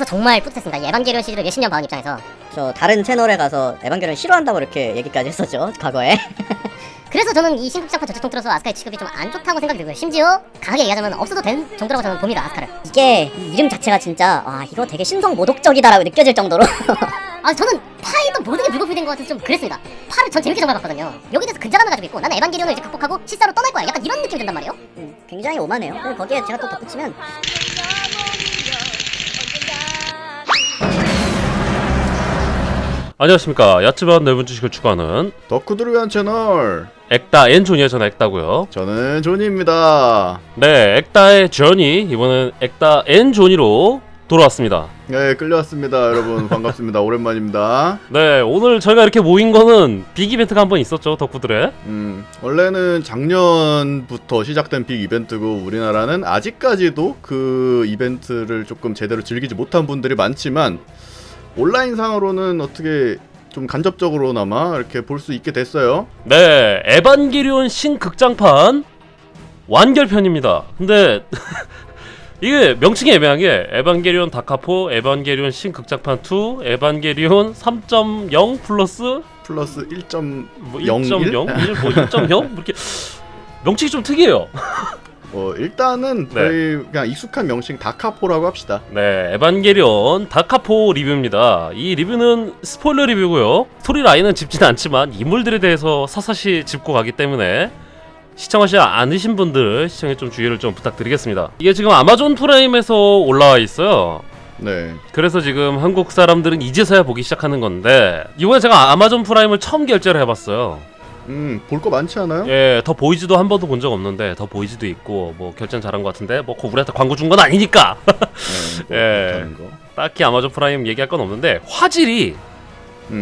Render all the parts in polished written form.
정말 뿌듯했습니다. 이 에반게리온 시리즈를 몇십 년 봐온 입장에서. 저 다른 채널에 가서 에반게리온 싫어한다고 이렇게 얘기까지 했었죠, 과거에. 그래서 저는 이 신극장판 전체 통틀어서 아스카의 취급이 좀 안 좋다고 생각이 들고요. 심지어 강하게 얘기하자면 없어도 된 정도라고 저는 봅니다, 아스카를. 이게 이름 자체가 진짜 이거 되게 신성 모독적이다라고 느껴질 정도로. 저는 파이도 모든 게 불고필된 것 같아서 좀 그랬습니다. 파를 전 재밌게 정말 봤거든요. 여기 대해서 근자감을 가지고 있고 나는 에반게리온을 이제 극복하고 실사로 떠날 거야. 약간 이런 느낌이 든단 말이에요. 굉장히 오만해요. 그리고 거기에 제가 또 덧붙이면 안녕하십니까. 얕지만 넓은 지식을 추구하는 덕후들을 위한 채널, 액다 앤 존이에요. 저는 액다고요. 저는 존입니다. 네, 액다의 존이 이번엔 액다 앤 존이로 돌아왔습니다. 네, 끌려왔습니다. 여러분 반갑습니다. 오랜만입니다. 네, 오늘 저희가 이렇게 모인 거는 빅 이벤트가 한 번 있었죠, 덕후들의. 원래는 작년부터 시작된 빅 이벤트고 우리나라는 아직까지도 그 이벤트를 조금 제대로 즐기지 못한 분들이 많지만 온라인상으로는 어떻게 좀 간접적으로나마 이렇게 볼 수 있게 됐어요. 네, 에반게리온 신극장판 완결편입니다. 근데 이게 명칭이 애매한 게 에반게리온 다카포, 에반게리온 신극장판 2, 에반게리온 3.0 플러스 1.01? 뭐 1.0? 1, 뭐 1.0? 이렇게 명칭이 좀 특이해요. 일단은 네. 저희 그냥 익숙한 명칭 다카포라고 합시다. 네, 에반게리온 다카포 리뷰입니다. 이 리뷰는 스포일러 리뷰고요. 스토리 라인은 짚지는 않지만 인물들에 대해서 사사시 짚고 가기 때문에 시청하지 않으신 분들 시청에 좀 주의를 좀 부탁드리겠습니다. 이게 지금 아마존 프라임에서 올라와 있어요. 네. 그래서 지금 한국 사람들은 이제서야 보기 시작하는 건데 이번에 제가 아마존 프라임을 처음 결제를 해봤어요. 볼 거 많지 않아요? 예, 더 보이즈도 한 번도 본 적 없는데 더 보이즈도 있고 뭐 결제는 잘한 것 같은데 뭐 우리한테 광고 준 건 아니니까. 네, 예. 괜찮은 거. 딱히 아마존 프라임 얘기할 건 없는데 화질이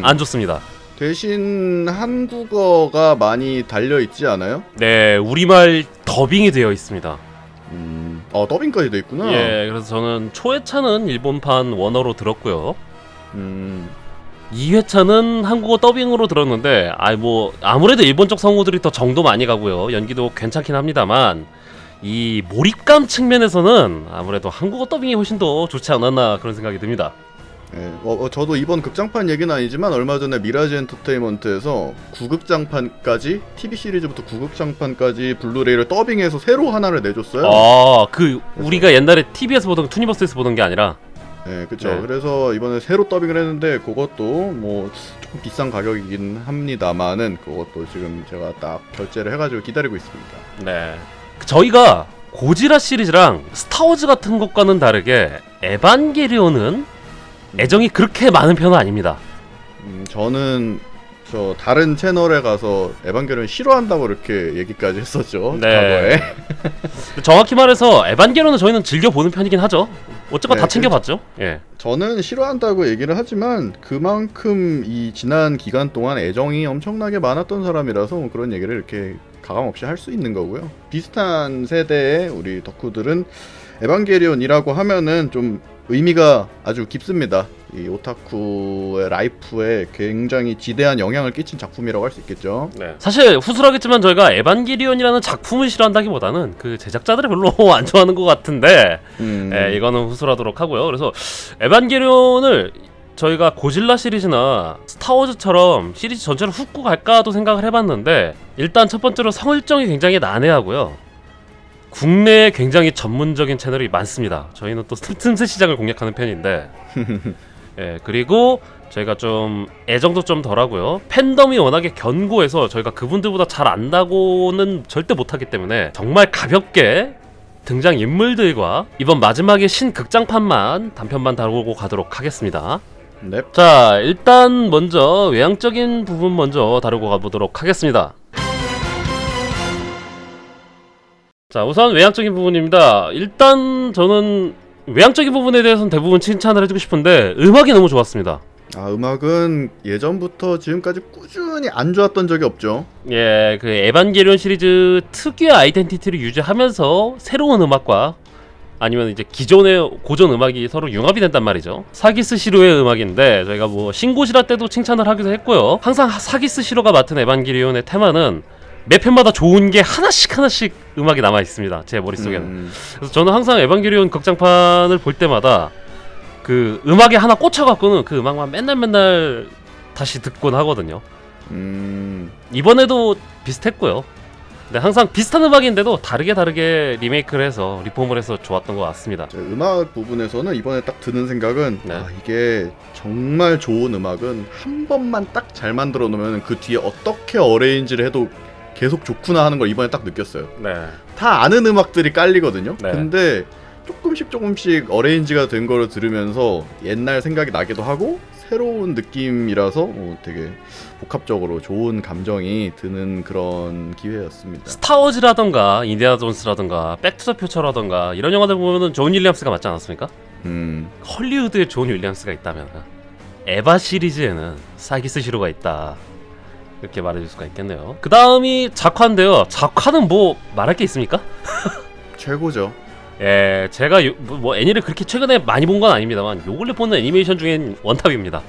안 좋습니다. 대신 한국어가 많이 달려 있지 않아요? 네, 우리말 더빙이 되어 있습니다. 더빙까지 돼 있구나. 예, 그래서 저는 초회차는 일본판 원어로 들었고요. 2회차는 한국어 더빙으로 들었는데 뭐 아무래도 일본 쪽 성우들이 더 정도 많이 가고요. 연기도 괜찮긴 합니다만 이 몰입감 측면에서는 아무래도 한국어 더빙이 훨씬 더 좋지 않았나 그런 생각이 듭니다. 예, 저도 이번 극장판 얘기는 아니지만 얼마 전에 미라지 엔터테인먼트에서 9극장판까지 TV 시리즈부터 9극장판까지 블루레이를 더빙해서 새로 하나를 내줬어요. 우리가 옛날에 TV에서 보던 투니버스에서 보던 게 아니라 네, 그쵸. 네. 그래서 이번에 새로 더빙을 했는데 그것도 뭐 조금 비싼 가격이긴 합니다만은 그것도 지금 제가 딱 결제를 해가지고 기다리고 있습니다. 네. 저희가 고지라 시리즈랑 스타워즈 같은 것과는 다르게 에반게리온은 애정이 그렇게 많은 편은 아닙니다. 저는 저 다른 채널에 가서 에반게리온 싫어한다고 이렇게 얘기까지 했었죠. 네. 과거에. 정확히 말해서 에반게리온은 저희는 즐겨보는 편이긴 하죠. 어쨌건 네, 다 챙겨봤죠. 예. 저는 싫어한다고 얘기를 하지만 그만큼 이 지난 기간 동안 애정이 엄청나게 많았던 사람이라서 뭐 그런 얘기를 이렇게 가감없이 할 수 있는 거고요. 비슷한 세대의 우리 덕후들은 에반게리온이라고 하면은 좀 의미가 아주 깊습니다. 이 오타쿠의 라이프에 굉장히 지대한 영향을 끼친 작품이라고 할 수 있겠죠. 네. 사실 후술하겠지만 저희가 에반게리온이라는 작품을 싫어한다기보다는 그 제작자들을 별로 안 좋아하는 것 같은데 예, 이거는 후술하도록 하고요. 그래서 에반게리온을 저희가 고질라 시리즈나 스타워즈처럼 시리즈 전체를 훑고 갈까도 생각을 해봤는데 일단 첫 번째로 성일정이 굉장히 난해하고요. 국내에 굉장히 전문적인 채널이 많습니다. 저희는 또 틈새 시장을 공략하는 편인데 예, 그리고 저희가 좀 애정도 좀 덜하고요. 팬덤이 워낙에 견고해서 저희가 그분들보다 잘 안다고는 절대 못하기 때문에 정말 가볍게 등장 인물들과 이번 마지막에 신극장판만 단편만 다루고 가도록 하겠습니다. 네. 자, 일단 먼저 외향적인 부분 먼저 다루고 가보도록 하겠습니다. 자, 우선 외향적인 부분입니다. 일단 저는 외향적인 부분에 대해서는 대부분 칭찬을 해주고 싶은데 음악이 너무 좋았습니다. 음악은 예전부터 지금까지 꾸준히 안 좋았던 적이 없죠. 예, 그 에반게리온 시리즈 특유의 아이덴티티를 유지하면서 새로운 음악과 아니면 이제 기존의 고전 음악이 서로 융합이 된단 말이죠. 사기스 시로의 음악인데 저희가 뭐 신고시라 때도 칭찬을 하기도 했고요. 항상 사기스 시로가 맡은 에반게리온의 테마는 매 편마다 좋은 게 하나씩 음악이 남아 있습니다. 제 머릿속에는. 그래서 저는 항상 에반게리온 극장판을 볼 때마다 그 음악에 하나 꽂혀갖고는 그 음악만 맨날 다시 듣곤 하거든요. 이번에도 비슷했고요. 근데 항상 비슷한 음악인데도 다르게 리메이크를 해서 리폼을 해서 좋았던 것 같습니다. 음악 부분에서는 이번에 딱 드는 생각은 네. 이게 정말 좋은 음악은 한 번만 딱 잘 만들어 놓으면 그 뒤에 어떻게 어레인지를 해도 계속 좋구나 하는 걸 이번에 딱 느꼈어요. 네. 다 아는 음악들이 깔리거든요. 네. 근데 조금씩 어레인지가 된 거를 들으면서 옛날 생각이 나기도 하고 새로운 느낌이라서 되게 복합적으로 좋은 감정이 드는 그런 기회였습니다. 스타워즈라던가 인디아나 존스라던가 백투더퓨처라던가 이런 영화들 보면은 존 윌리엄스가 맞지 않았습니까? 헐리우드에 존 윌리엄스가 있다면 에바 시리즈에는 사기스 히로가 있다. 이렇게 말해줄 수가 있겠네요. 그 다음이 작화인데요. 작화는 뭐 말할 게 있습니까? 최고죠. 예, 제가 뭐 애니를 그렇게 최근에 많이 본 건 아닙니다만 요 근래 보는 애니메이션 중엔 원탑입니다.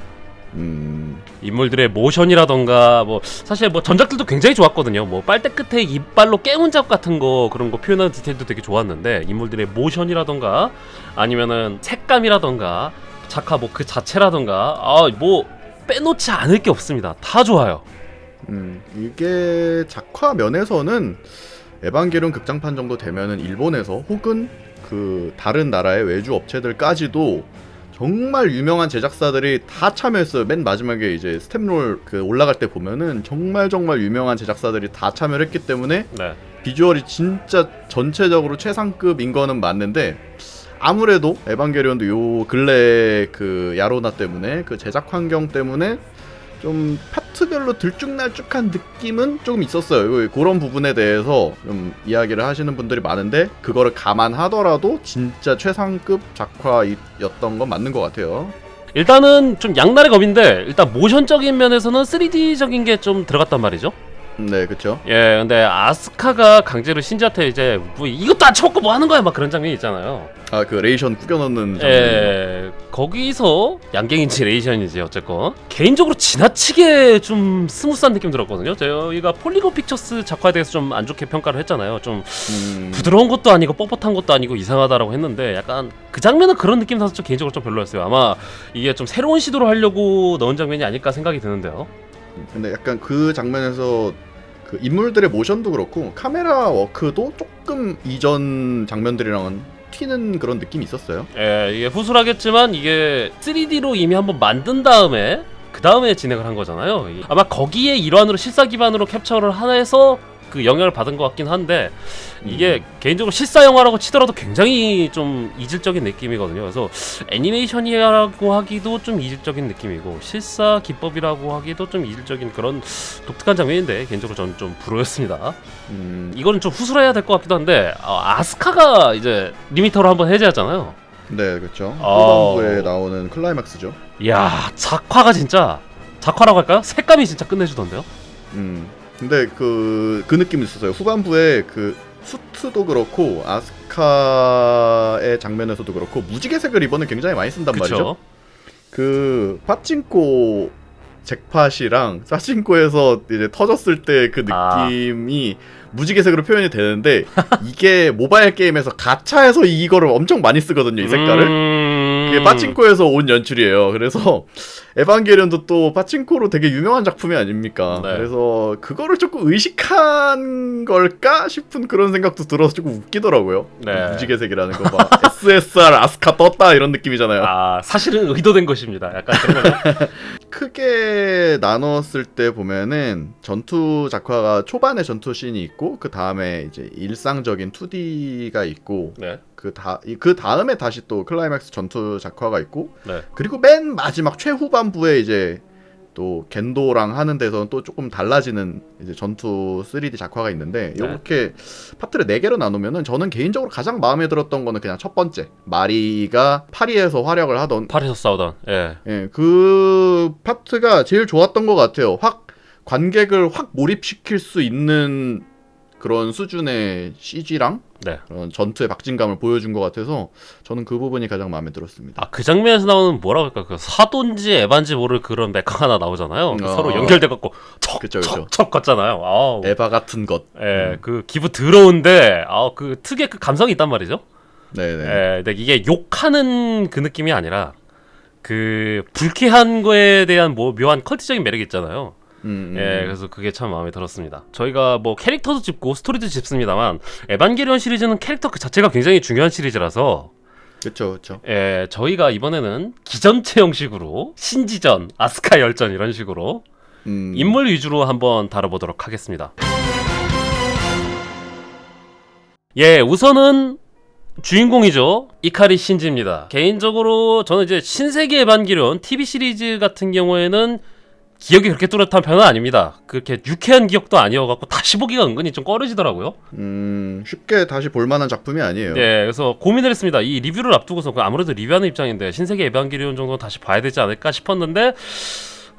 인물들의 모션이라던가 뭐 사실 뭐 전작들도 굉장히 좋았거든요. 뭐 빨대 끝에 이빨로 깨문 작 같은 거 그런 거 표현하는 디테일도 되게 좋았는데 인물들의 모션이라던가 아니면은 색감이라던가 작화 뭐 그 자체라던가 뭐 빼놓지 않을 게 없습니다. 다 좋아요. 이게 작화 면에서는 에반게리온 극장판 정도 되면은 일본에서 혹은 그 다른 나라의 외주 업체들까지도 정말 유명한 제작사들이 다 참여했어요. 맨 마지막에 이제 스텝롤 그 올라갈 때 보면은 정말 유명한 제작사들이 다 참여를 했기 때문에 네. 비주얼이 진짜 전체적으로 최상급인 거는 맞는데 아무래도 에반게리온도 요 근래 그 야로나 때문에 그 제작 환경 때문에 좀 파트별로 들쭉날쭉한 느낌은 조금 있었어요. 그런 부분에 대해서 좀 이야기를 하시는 분들이 많은데 그거를 감안하더라도 진짜 최상급 작화였던 건 맞는 것 같아요. 일단은 좀 양날의 검인데 일단 모션적인 면에서는 3D적인 게 좀 들어갔단 말이죠. 네, 그렇죠. 예, 근데 아스카가 강제로 신지한테 이제 뭐 이것도 안 쳐먹고 뭐 하는 거야 막 그런 장면이 있잖아요. 그 레이션 구겨넣는 장면. 예, 거기서 양갱인지 레이션인지 어쨌건 개인적으로 지나치게 좀 스무스한 느낌 들었거든요. 저희가 폴리곤 픽처스 작화에 대해서 좀 안 좋게 평가를 했잖아요. 좀 부드러운 것도 아니고 뻣뻣한 것도 아니고 이상하다라고 했는데 약간 그 장면은 그런 느낌 나서 좀 개인적으로 좀 별로였어요. 아마 이게 좀 새로운 시도를 하려고 넣은 장면이 아닐까 생각이 드는데요. 근데 약간 그 장면에서 그 인물들의 모션도 그렇고 카메라 워크도 조금 이전 장면들이랑은 튀는 그런 느낌이 있었어요. 예, 이게 후술하겠지만 이게 3D로 이미 한번 만든 다음에 그 다음에 진행을 한 거잖아요. 아마 거기에 일환으로 실사 기반으로 캡처를 해서 그 영향을 받은 것 같긴 한데 이게 개인적으로 실사 영화라고 치더라도 굉장히 좀 이질적인 느낌이거든요. 그래서 애니메이션이라고 하기도 좀 이질적인 느낌이고 실사 기법이라고 하기도 좀 이질적인 그런 독특한 장면인데 개인적으로 저는 좀 불호였습니다. 이거는 좀 후술해야 될 것 같기도 한데 아스카가 이제 리미터로 한번 해제하잖아요. 네, 그렇죠. 후반부에 나오는 클라이막스죠. 이야, 작화가 진짜 작화라고 할까요? 색감이 진짜 끝내주던데요. 근데 그 느낌이 있었어요. 후반부에 그 수트도 그렇고 아스카의 장면에서도 그렇고 무지개색을 이번에 굉장히 많이 쓴단 그쵸? 말이죠. 그 파친코 잭팟이랑 파친코에서 이제 터졌을 때 그 느낌이 무지개색으로 표현이 되는데 이게 모바일 게임에서 가차에서 이거를 엄청 많이 쓰거든요. 이 색깔을. 그게 파친코에서 온 연출이에요. 그래서 에반게리온도 또 파친코로 되게 유명한 작품이 아닙니까? 네. 그래서 그거를 조금 의식한 걸까 싶은 그런 생각도 들어서 조금 웃기더라고요. 네. 무지개색이라는 거 봐. SSR 아스카 떴다 이런 느낌이잖아요. 사실은 의도된 것입니다. 약간 그런 거죠. 크게 나눴을 때 보면은 전투 작화가 초반에 전투 씬이 있고 그 다음에 이제 일상적인 2D가 있고 네. 그 다음에 다시 또 클라이맥스 전투 작화가 있고 네. 그리고 맨 마지막 최후반부에 이제 또 겐도랑 하는 데서는 또 조금 달라지는 이제 전투 3D 작화가 있는데 네. 이렇게 파트를 4개로 나누면은 저는 개인적으로 가장 마음에 들었던 거는 그냥 첫 번째 마리가 파리에서 활약을 하던 파리에서 싸우던 예, 그 파트가 제일 좋았던 것 같아요. 확 관객을 확 몰입시킬 수 있는 그런 수준의 CG랑 네. 그런 전투의 박진감을 보여준 것 같아서 저는 그 부분이 가장 마음에 들었습니다. 그 장면에서 나오는 뭐라고 할까 그 사돈지 에반지 모를 그런 메카 하나 나오잖아요. 서로 연결돼 갖고 척척척 걷잖아요. 에바 같은 것. 예, 그 기분 더러운데 그 특유의 그 감성이 있단 말이죠. 네네. 예, 근데 이게 욕하는 그 느낌이 아니라 그 불쾌한 거에 대한 뭐 묘한 컬트적인 매력이 있잖아요. 예, 그래서 그게 참 마음에 들었습니다. 저희가 뭐 캐릭터도 짚고 스토리도 짚습니다만 에반게리온 시리즈는 캐릭터 그 자체가 굉장히 중요한 시리즈라서 그쵸. 예, 저희가 이번에는 기전체 형식으로 신지전, 아스카 열전 이런 식으로 인물 위주로 한번 다뤄보도록 하겠습니다. 예, 우선은 주인공이죠. 이카리 신지입니다. 개인적으로 저는 이제 신세계 에반게리온 TV 시리즈 같은 경우에는 기억이 그렇게 뚜렷한 편은 아닙니다. 그렇게 유쾌한 기억도 아니어갖고 다시 보기가 은근히 좀 꺼려지더라고요. 쉽게 다시 볼만한 작품이 아니에요. 네, 그래서 고민을 했습니다. 이 리뷰를 앞두고서 아무래도 리뷰하는 입장인데 신세계 에반게리온 정도는 다시 봐야 되지 않을까 싶었는데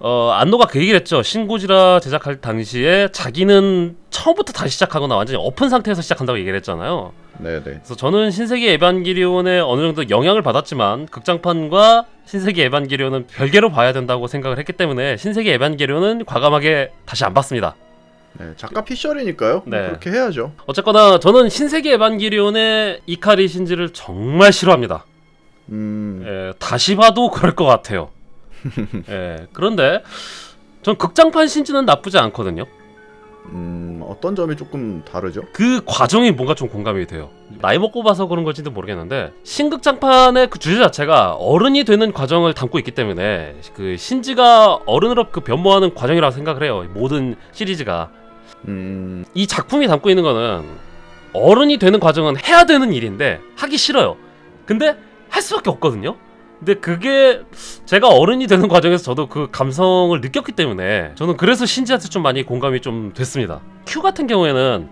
안노가 그 얘기를 했죠. 신고지라 제작할 당시에 자기는 처음부터 다시 시작하거나 완전히 엎은 상태에서 시작한다고 얘기를 했잖아요. 네네. 그래서 저는 신세계 에반게리온에 어느 정도 영향을 받았지만 극장판과 신세계 에반게리온은 별개로 봐야 된다고 생각을 했기 때문에 신세계 에반게리온은 과감하게 다시 안 봤습니다. 네, 작가 피셜이니까요. 네. 그렇게 해야죠. 어쨌거나 저는 신세계 에반게리온의 이카리 신지를 정말 싫어합니다. 예, 다시 봐도 그럴 것 같아요. 예, 그런데 전 극장판 신지는 나쁘지 않거든요. 어떤 점이 조금 다르죠? 그 과정이 뭔가 좀 공감이 돼요. 나이 먹고 봐서 그런 건지도 모르겠는데 신극장판의 그 주제 자체가 어른이 되는 과정을 담고 있기 때문에 그 신지가 어른으로 그 변모하는 과정이라고 생각을 해요. 모든 시리즈가. 이 작품이 담고 있는 거는 어른이 되는 과정은 해야 되는 일인데 하기 싫어요. 근데 할 수밖에 없거든요. 근데 그게 제가 어른이 되는 과정에서 저도 그 감성을 느꼈기 때문에 저는 그래서 신지한테 좀 많이 공감이 좀 됐습니다. 큐 같은 경우에는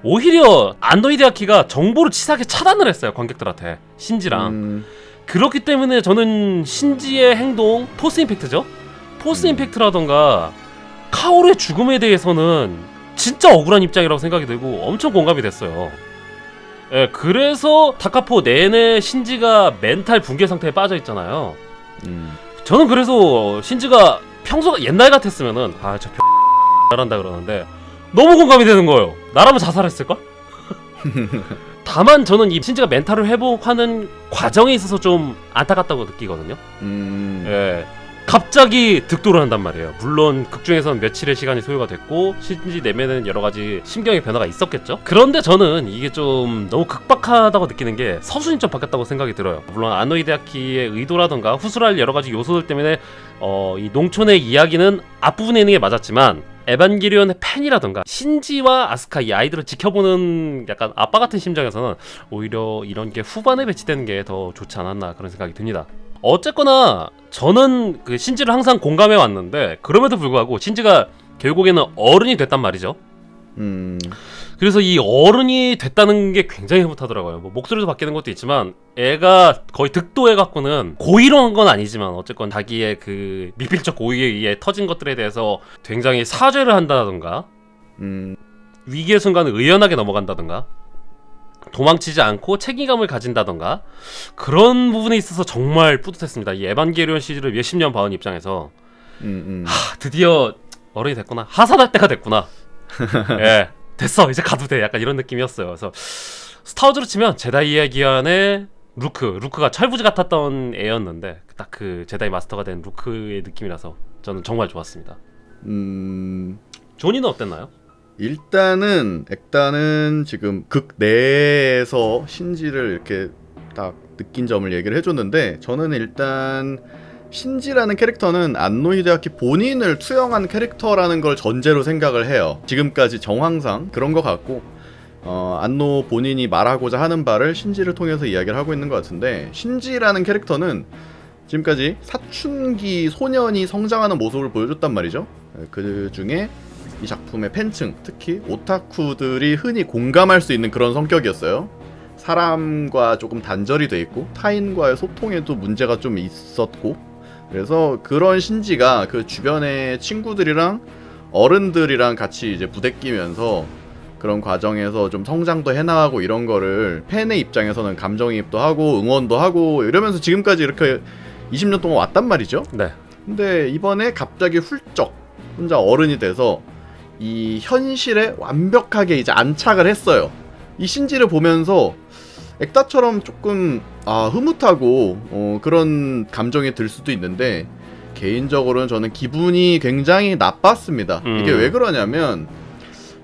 오히려 안노 히데아키가 정보를 치사하게 차단을 했어요. 관객들한테 신지랑. 그렇기 때문에 저는 신지의 행동, 포스 임팩트죠. 포스 임팩트라던가 카오루의 죽음에 대해서는 진짜 억울한 입장이라고 생각이 들고 엄청 공감이 됐어요. 예, 그래서 다카포 내내 신지가 멘탈 붕괴 상태에 빠져 있잖아요. 저는 그래서 신지가 평소가 옛날 같았으면은 저 잘한다 그러는데 너무 공감이 되는 거예요. 나라면 자살했을걸? 다만 저는 이 신지가 멘탈을 회복하는 과정에 있어서 좀 안타깝다고 느끼거든요. 예. 갑자기 득도를 한단 말이에요. 물론 극중에서는 며칠의 시간이 소요가 됐고 신지 내면에는 여러 가지 심경의 변화가 있었겠죠. 그런데 저는 이게 좀 너무 극박하다고 느끼는 게 서순이 좀 바뀌었다고 생각이 들어요. 물론 안노 히데아키의 의도라던가 후술할 여러 가지 요소들 때문에 이 농촌의 이야기는 앞부분에 있는 게 맞았지만 에반게리온의 팬이라던가 신지와 아스카 이 아이들을 지켜보는 약간 아빠 같은 심정에서는 오히려 이런 게 후반에 배치되는 게 더 좋지 않았나 그런 생각이 듭니다. 어쨌거나 저는 그 신지를 항상 공감해 왔는데 그럼에도 불구하고 신지가 결국에는 어른이 됐단 말이죠. 그래서 이 어른이 됐다는 게 굉장히 흐뭇하더라고요. 뭐 목소리도 바뀌는 것도 있지만 애가 거의 득도해 갖고는 고의로한 건 아니지만 어쨌건 자기의 그 미필적 고의에 의해 터진 것들에 대해서 굉장히 사죄를 한다던가 위기의 순간을 의연하게 넘어간다던가 도망치지 않고 책임감을 가진다던가 그런 부분에 있어서 정말 뿌듯했습니다. 이 에반게리온 시리즈를 몇십 년 봐온 입장에서 드디어 어른이 됐구나. 하산할 때가 됐구나. 예, 됐어 이제 가도 돼. 약간 이런 느낌이었어요. 그래서 스타워즈로 치면 제다이의 기한의 루크가 철부지 같았던 애였는데 딱 그 제다이 마스터가 된 루크의 느낌이라서 저는 정말 좋았습니다. 조니는 어땠나요? 일단은 액단은 지금 극 내에서 신지를 이렇게 딱 느낀 점을 얘기를 해줬는데 저는 일단 신지라는 캐릭터는 안노 히데아키 본인을 투영한 캐릭터라는 걸 전제로 생각을 해요. 지금까지 정황상 그런 것 같고 안노 본인이 말하고자 하는 바를 신지를 통해서 이야기를 하고 있는 것 같은데 신지라는 캐릭터는 지금까지 사춘기 소년이 성장하는 모습을 보여줬단 말이죠. 그 중에 이 작품의 팬층, 특히 오타쿠들이 흔히 공감할 수 있는 그런 성격이었어요. 사람과 조금 단절이 돼 있고 타인과의 소통에도 문제가 좀 있었고 그래서 그런 신지가 그 주변의 친구들이랑 어른들이랑 같이 이제 부대끼면서 그런 과정에서 좀 성장도 해나가고 이런 거를 팬의 입장에서는 감정이입도 하고 응원도 하고 이러면서 지금까지 이렇게 20년 동안 왔단 말이죠. 네. 근데 이번에 갑자기 훌쩍 혼자 어른이 돼서 이 현실에 완벽하게 이제 안착을 했어요. 이 신지를 보면서 액다처럼 조금 흐뭇하고 그런 감정이 들 수도 있는데 개인적으로는 저는 기분이 굉장히 나빴습니다. 이게 왜 그러냐면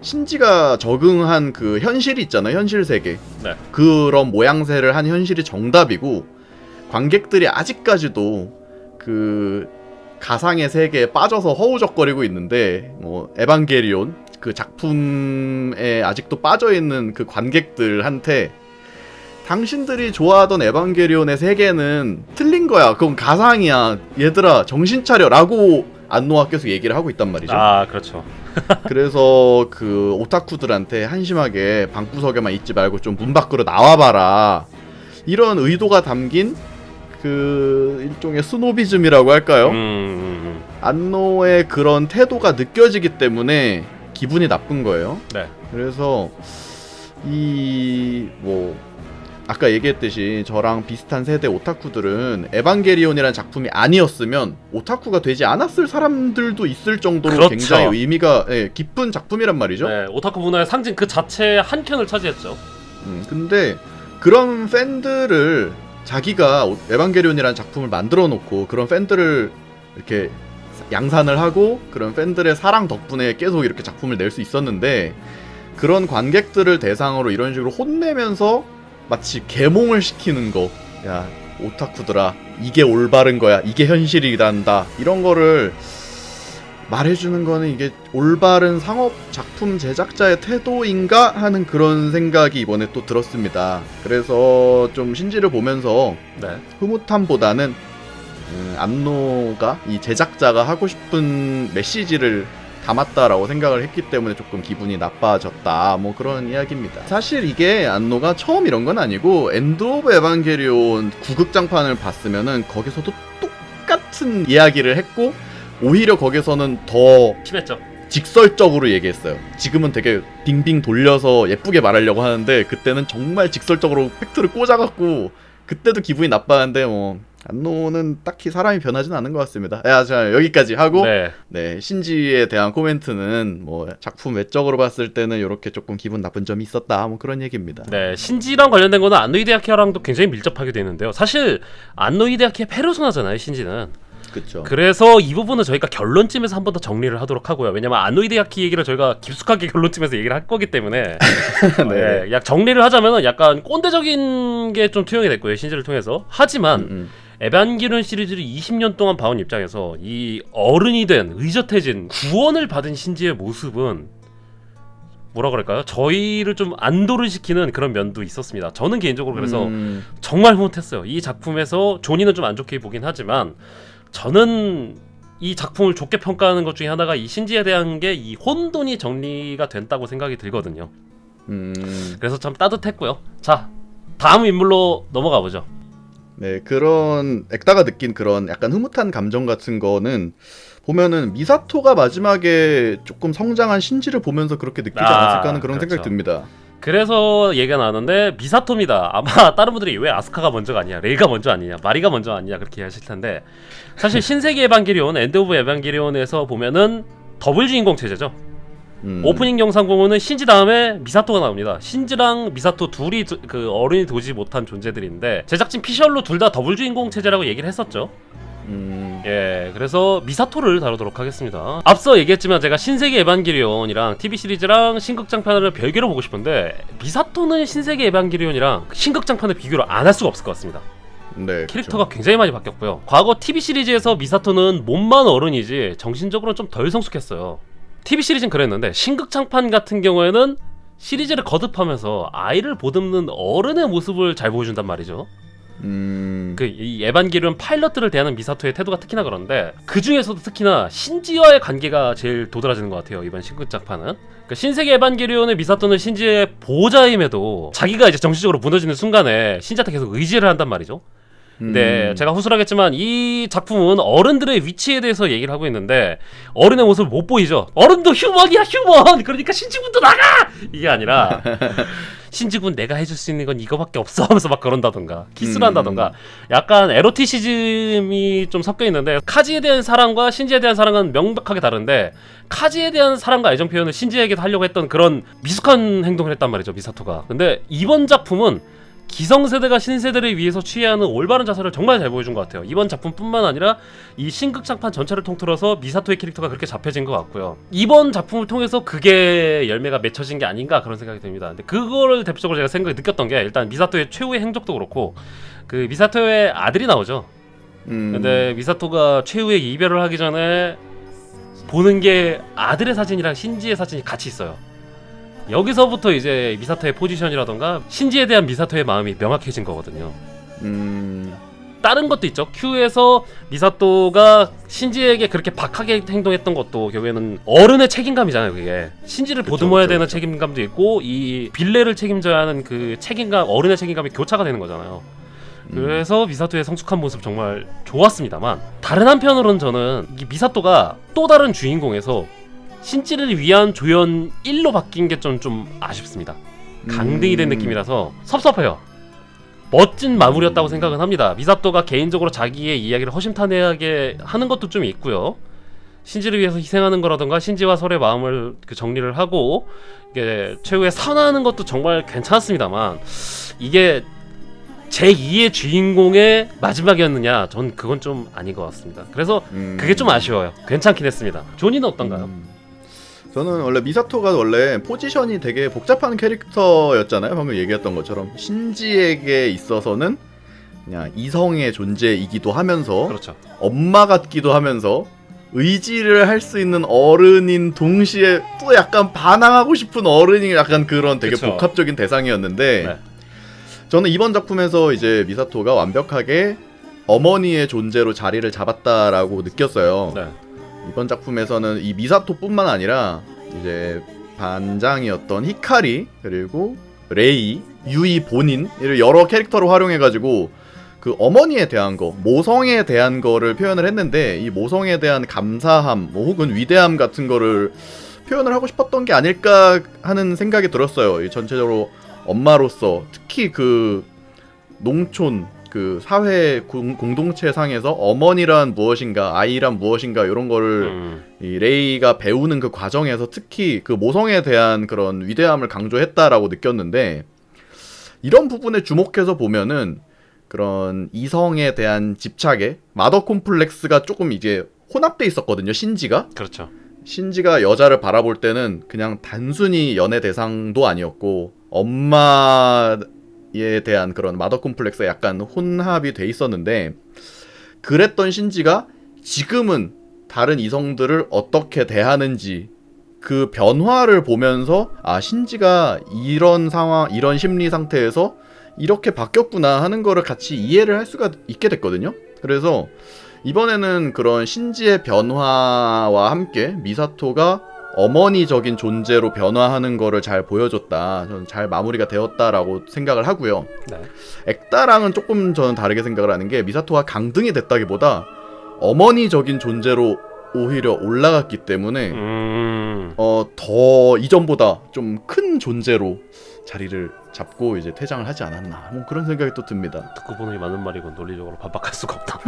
신지가 적응한 그 현실이 있잖아요. 현실 세계. 네. 그런 모양새를 한 현실이 정답이고 관객들이 아직까지도 그 가상의 세계에 빠져서 허우적거리고 있는데 뭐 에반게리온 그 작품에 아직도 빠져있는 그 관객들한테 당신들이 좋아하던 에반게리온의 세계는 틀린 거야. 그건 가상이야. 얘들아 정신 차려 라고 안노가 계속 얘기를 하고 있단 말이죠. 그렇죠. 그래서 그 오타쿠들한테 한심하게 방구석에만 있지 말고 좀 문 밖으로 나와봐라. 이런 의도가 담긴 그 일종의 스노비즘이라고 할까요? 안노의 그런 태도가 느껴지기 때문에 기분이 나쁜 거예요. 네. 그래서 이 뭐 아까 얘기했듯이 저랑 비슷한 세대 오타쿠들은 에반게리온이라는 작품이 아니었으면 오타쿠가 되지 않았을 사람들도 있을 정도로 그렇죠. 굉장히 의미가 깊은 작품이란 말이죠. 네, 오타쿠 문화의 상징 그 자체의 한 켠을 차지했죠. 근데 그런 팬들을 자기가 에반게리온이라는 작품을 만들어 놓고 그런 팬들을 이렇게 양산을 하고 그런 팬들의 사랑 덕분에 계속 이렇게 작품을 낼 수 있었는데 그런 관객들을 대상으로 이런 식으로 혼내면서 마치 계몽을 시키는 거. 야, 오타쿠들아, 이게 올바른 거야. 이게 현실이란다. 이런 거를 말해주는 거는 이게 올바른 상업 작품 제작자의 태도인가 하는 그런 생각이 이번에 또 들었습니다. 그래서 좀 신지를 보면서 네. 흐뭇함보다는 안노가 이 제작자가 하고 싶은 메시지를 담았다라고 생각을 했기 때문에 조금 기분이 나빠졌다 뭐 그런 이야기입니다. 사실 이게 안노가 처음 이런 건 아니고 엔드 오브 에반게리온 구극장판을 봤으면은 거기서도 똑같은 이야기를 했고 오히려 거기서는 더 심했죠. 직설적으로 얘기했어요. 지금은 되게 빙빙 돌려서 예쁘게 말하려고 하는데 그때는 정말 직설적으로 팩트를 꽂아갖고 그때도 기분이 나빴는데 뭐 안노는 딱히 사람이 변하진 않은 것 같습니다. 자 여기까지 하고 네 신지에 대한 코멘트는 뭐 작품 외적으로 봤을 때는 이렇게 조금 기분 나쁜 점이 있었다 뭐 그런 얘기입니다. 네, 신지랑 관련된 거는 안노 히데아키랑도 굉장히 밀접하게 되는데요. 사실 안노 히데아키의 페르소나잖아요, 신지는. 그렇죠. 그래서 이 부분은 저희가 결론쯤에서 한 번 더 정리를 하도록 하고요. 왜냐면 안노 히데아키 얘기를 저희가 깊숙하게 결론쯤에서 얘기를 할 거기 때문에 네, 약 정리를 하자면은 약간 꼰대적인 게 좀 투영이 됐고요, 신지를 통해서. 하지만 에반게리온 시리즈를 20년 동안 봐온 입장에서 이 어른이 된 의젓해진 구원을 받은 신지의 모습은 뭐라 그럴까요? 저희를 좀 안도를 시키는 그런 면도 있었습니다. 저는 개인적으로 그래서 정말 흐뭇했어요. 이 작품에서 조니는 좀 안 좋게 보긴 하지만 저는 이 작품을 좋게 평가하는 것 중에 하나가 이 신지에 대한 게 이 혼돈이 정리가 된다고 생각이 들거든요. 그래서 참 따뜻했고요. 자, 다음 인물로 넘어가 보죠. 네, 그런 액다가 느낀 그런 약간 흐뭇한 감정 같은 거는 보면은 미사토가 마지막에 조금 성장한 신지를 보면서 그렇게 느끼지 않았을까 하는 그런 그렇죠. 생각이 듭니다. 그래서 얘기가 나왔는데 미사토입니다. 아마 다른 분들이 왜 아스카가 먼저가 아니야, 레이가 먼저 아니냐, 마리가 먼저 아니냐 그렇게 하실 텐데 사실 신세계 에반게리온, 엔드 오브 에반게리온에서 보면은 더블 주인공 체제죠. 오프닝 영상 보면은 신지 다음에 미사토가 나옵니다. 신지랑 미사토 둘이 그 어른이 되지 못한 존재들인데 제작진 피셜로 둘 다 더블 주인공 체제라고 얘기를 했었죠. 예, 그래서 미사토를 다루도록 하겠습니다. 앞서 얘기했지만 제가 신세계 에반게리온이랑 TV 시리즈랑 신극장판을 별개로 보고 싶은데 미사토는 신세계 에반게리온이랑 신극장판을 비교를 안 할 수가 없을 것 같습니다. 네, 캐릭터가 굉장히 많이 바뀌었고요. 과거 TV 시리즈에서 미사토는 몸만 어른이지 정신적으로는 좀 덜 성숙했어요. TV 시리즈는 그랬는데 신극장판 같은 경우에는 시리즈를 거듭하면서 아이를 보듬는 어른의 모습을 잘 보여준단 말이죠. 이 에반게리온 파일럿들을 대하는 미사토의 태도가 특히나 그런데 그 중에서도 특히나 신지와의 관계가 제일 도드라지는 것 같아요, 이번 신극장판은. 그러니까 신세계 에반게리온의 미사토는 신지의 보호자임에도 자기가 이제 정신적으로 무너지는 순간에 신지한테 계속 의지를 한단 말이죠. 네, 제가 후술하겠지만 이 작품은 어른들의 위치에 대해서 얘기를 하고 있는데 어른의 모습을 못 보이죠. 어른도 휴먼이야, 휴먼. 그러니까 신지군도 나가! 이게 아니라 신지군 내가 해줄 수 있는 건 이거밖에 없어 하면서 막 그런다던가 키스를 한다던가 약간 에로티시즘이 좀 섞여 있는데 카지에 대한 사랑과 신지에 대한 사랑은 명백하게 다른데 카지에 대한 사랑과 애정 표현을 신지에게도 하려고 했던 그런 미숙한 행동을 했단 말이죠, 미사토가. 근데 이번 작품은 기성세대가 신세대를 위해서 취해야 하는 올바른 자세를 정말 잘 보여준 것 같아요. 이번 작품뿐만 아니라 이 신극장판 전체를 통틀어서 미사토의 캐릭터가 그렇게 잡혀진 것 같고요. 이번 작품을 통해서 그게 열매가 맺혀진 게 아닌가 그런 생각이 듭니다. 근데 그거를 대표적으로 제가 생각이 느꼈던 게 일단 미사토의 최후의 행적도 그렇고 그 미사토의 아들이 나오죠. 근데 미사토가 최후의 이별을 하기 전에 보는 게 아들의 사진이랑 신지의 사진이 같이 있어요. 여기서부터 이제 미사토의 포지션이라던가 신지에 대한 미사토의 마음이 명확해진 거거든요. 다른 것도 있죠. Q에서 미사토가 신지에게 그렇게 박하게 행동했던 것도 결국에는 어른의 책임감이잖아요. 그게 신지를 보듬어야 되는 책임감도 있고 이 빌레를 책임져야 하는 그 책임감, 어른의 책임감이 교차가 되는 거잖아요. 그래서 미사토의 성숙한 모습 정말 좋았습니다만 다른 한편으로는 저는 이 미사토가 또 다른 주인공에서 신지를 위한 조연 1로 바뀐 게 좀 아쉽습니다. 강등이 된 느낌이라서 섭섭해요. 멋진 마무리였다고 생각은 합니다. 미사토가 개인적으로 자기의 이야기를 허심탄회하게 하는 것도 좀 있고요. 신지를 위해서 희생하는 거라던가 신지와 설의 마음을 그 정리를 하고 이게 최후에 산화하는 것도 정말 괜찮았습니다만 이게 제2의 주인공의 마지막이었느냐? 전 그건 좀 아닌 것 같습니다. 그래서 그게 좀 아쉬워요. 괜찮긴 했습니다. 조니는 어떤가요? 저는 원래 미사토가 원래 포지션이 되게 복잡한 캐릭터였잖아요. 방금 얘기했던 것처럼 신지에게 있어서는 그냥 이성의 존재이기도 하면서 그렇죠. 엄마 같기도 하면서 의지를 할 수 있는 어른인 동시에 또 약간 반항하고 싶은 어른이 약간 그런 되게 그쵸. 복합적인 대상이었는데 네. 저는 이번 작품에서 이제 미사토가 완벽하게 어머니의 존재로 자리를 잡았다라고 느꼈어요. 네. 이번 작품에서는 이 미사토뿐만 아니라 이제 반장이었던 히카리 그리고 레이, 유이 본인 이를 여러 캐릭터로 활용해가지고 그 어머니에 대한 거, 모성에 대한 거를 표현을 했는데 이 모성에 대한 감사함, 뭐 혹은 위대함 같은 거를 표현을 하고 싶었던 게 아닐까 하는 생각이 들었어요. 이 전체적으로 엄마로서 특히 그 농촌 그 사회 공동체 상에서 어머니란 무엇인가, 아이란 무엇인가 이런 거를 이 레이가 배우는 그 과정에서 특히 그 모성에 대한 그런 위대함을 강조했다라고 느꼈는데 이런 부분에 주목해서 보면은 그런 이성에 대한 집착에 마더 콤플렉스가 조금 이제 혼합돼 있었거든요. 신지가. 그렇죠. 신지가 여자를 바라볼 때는 그냥 단순히 연애 대상도 아니었고 엄마에 대한 그런 마더 콤플렉스가 약간 혼합이 돼 있었는데 그랬던 신지가 지금은 다른 이성들을 어떻게 대하는지 그 변화를 보면서 아 신지가 이런 상황, 이런 심리 상태에서 이렇게 바뀌었구나 하는 거를 같이 이해를 할 수가 있게 됐거든요. 그래서 이번에는 그런 신지의 변화와 함께 미사토가 어머니적인 존재로 변화하는 거를 잘 보여줬다. 저는 잘 마무리가 되었다라고 생각을 하고요. 네. 액다랑은 조금 저는 다르게 생각을 하는 게 미사토가 강등이 됐다기보다 어머니적인 존재로 오히려 올라갔기 때문에 더 이전보다 좀 큰 존재로 자리를 잡고 이제 퇴장을 하지 않았나 뭐 그런 생각이 또 듭니다. 듣고 보니 맞는 말이고 논리적으로 반박할 수가 없다.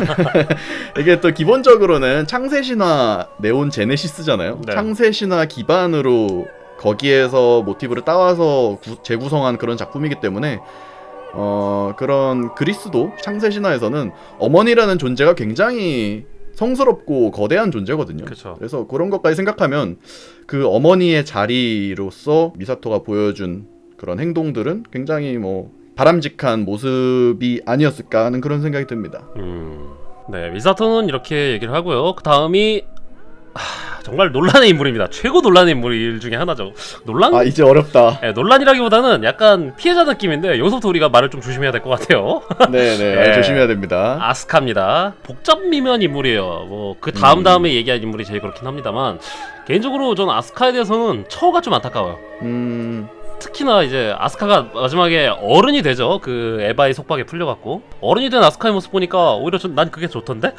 이게 또 기본적으로는 창세 신화 네온 제네시스잖아요. 네. 창세 신화 기반으로 거기에서 모티브를 따와서 재구성한 그런 작품이기 때문에 그런 그리스도 창세 신화에서는 어머니라는 존재가 굉장히 성스럽고 거대한 존재거든요. 그쵸. 그래서 그런 것까지 생각하면 그 어머니의 자리로서 미사토가 보여준 그런 행동들은 굉장히 뭐 바람직한 모습이 아니었을까 하는 그런 생각이 듭니다. 네, 미사토는 이렇게 얘기를 하고요. 그 다음이 정말 논란의 인물입니다. 최고 논란의 인물 중에 하나죠. 논란? 이제 어렵다. 네, 논란이라기보다는 약간 피해자 느낌인데 여기서부터 우리가 말을 좀 조심해야 될 것 같아요. 네네, 조심해야 됩니다. 아스카입니다. 복잡 미묘한 인물이에요. 뭐 그 다음에 얘기할 인물이 제일 그렇긴 합니다만 개인적으로 저는 아스카에 대해서는 처우가 좀 안타까워요. 특히나 이제 아스카가 마지막에 어른이 되죠. 그 에바의 속박에 풀려갖고 어른이 된 아스카의 모습 보니까 오히려 난 그게 좋던데?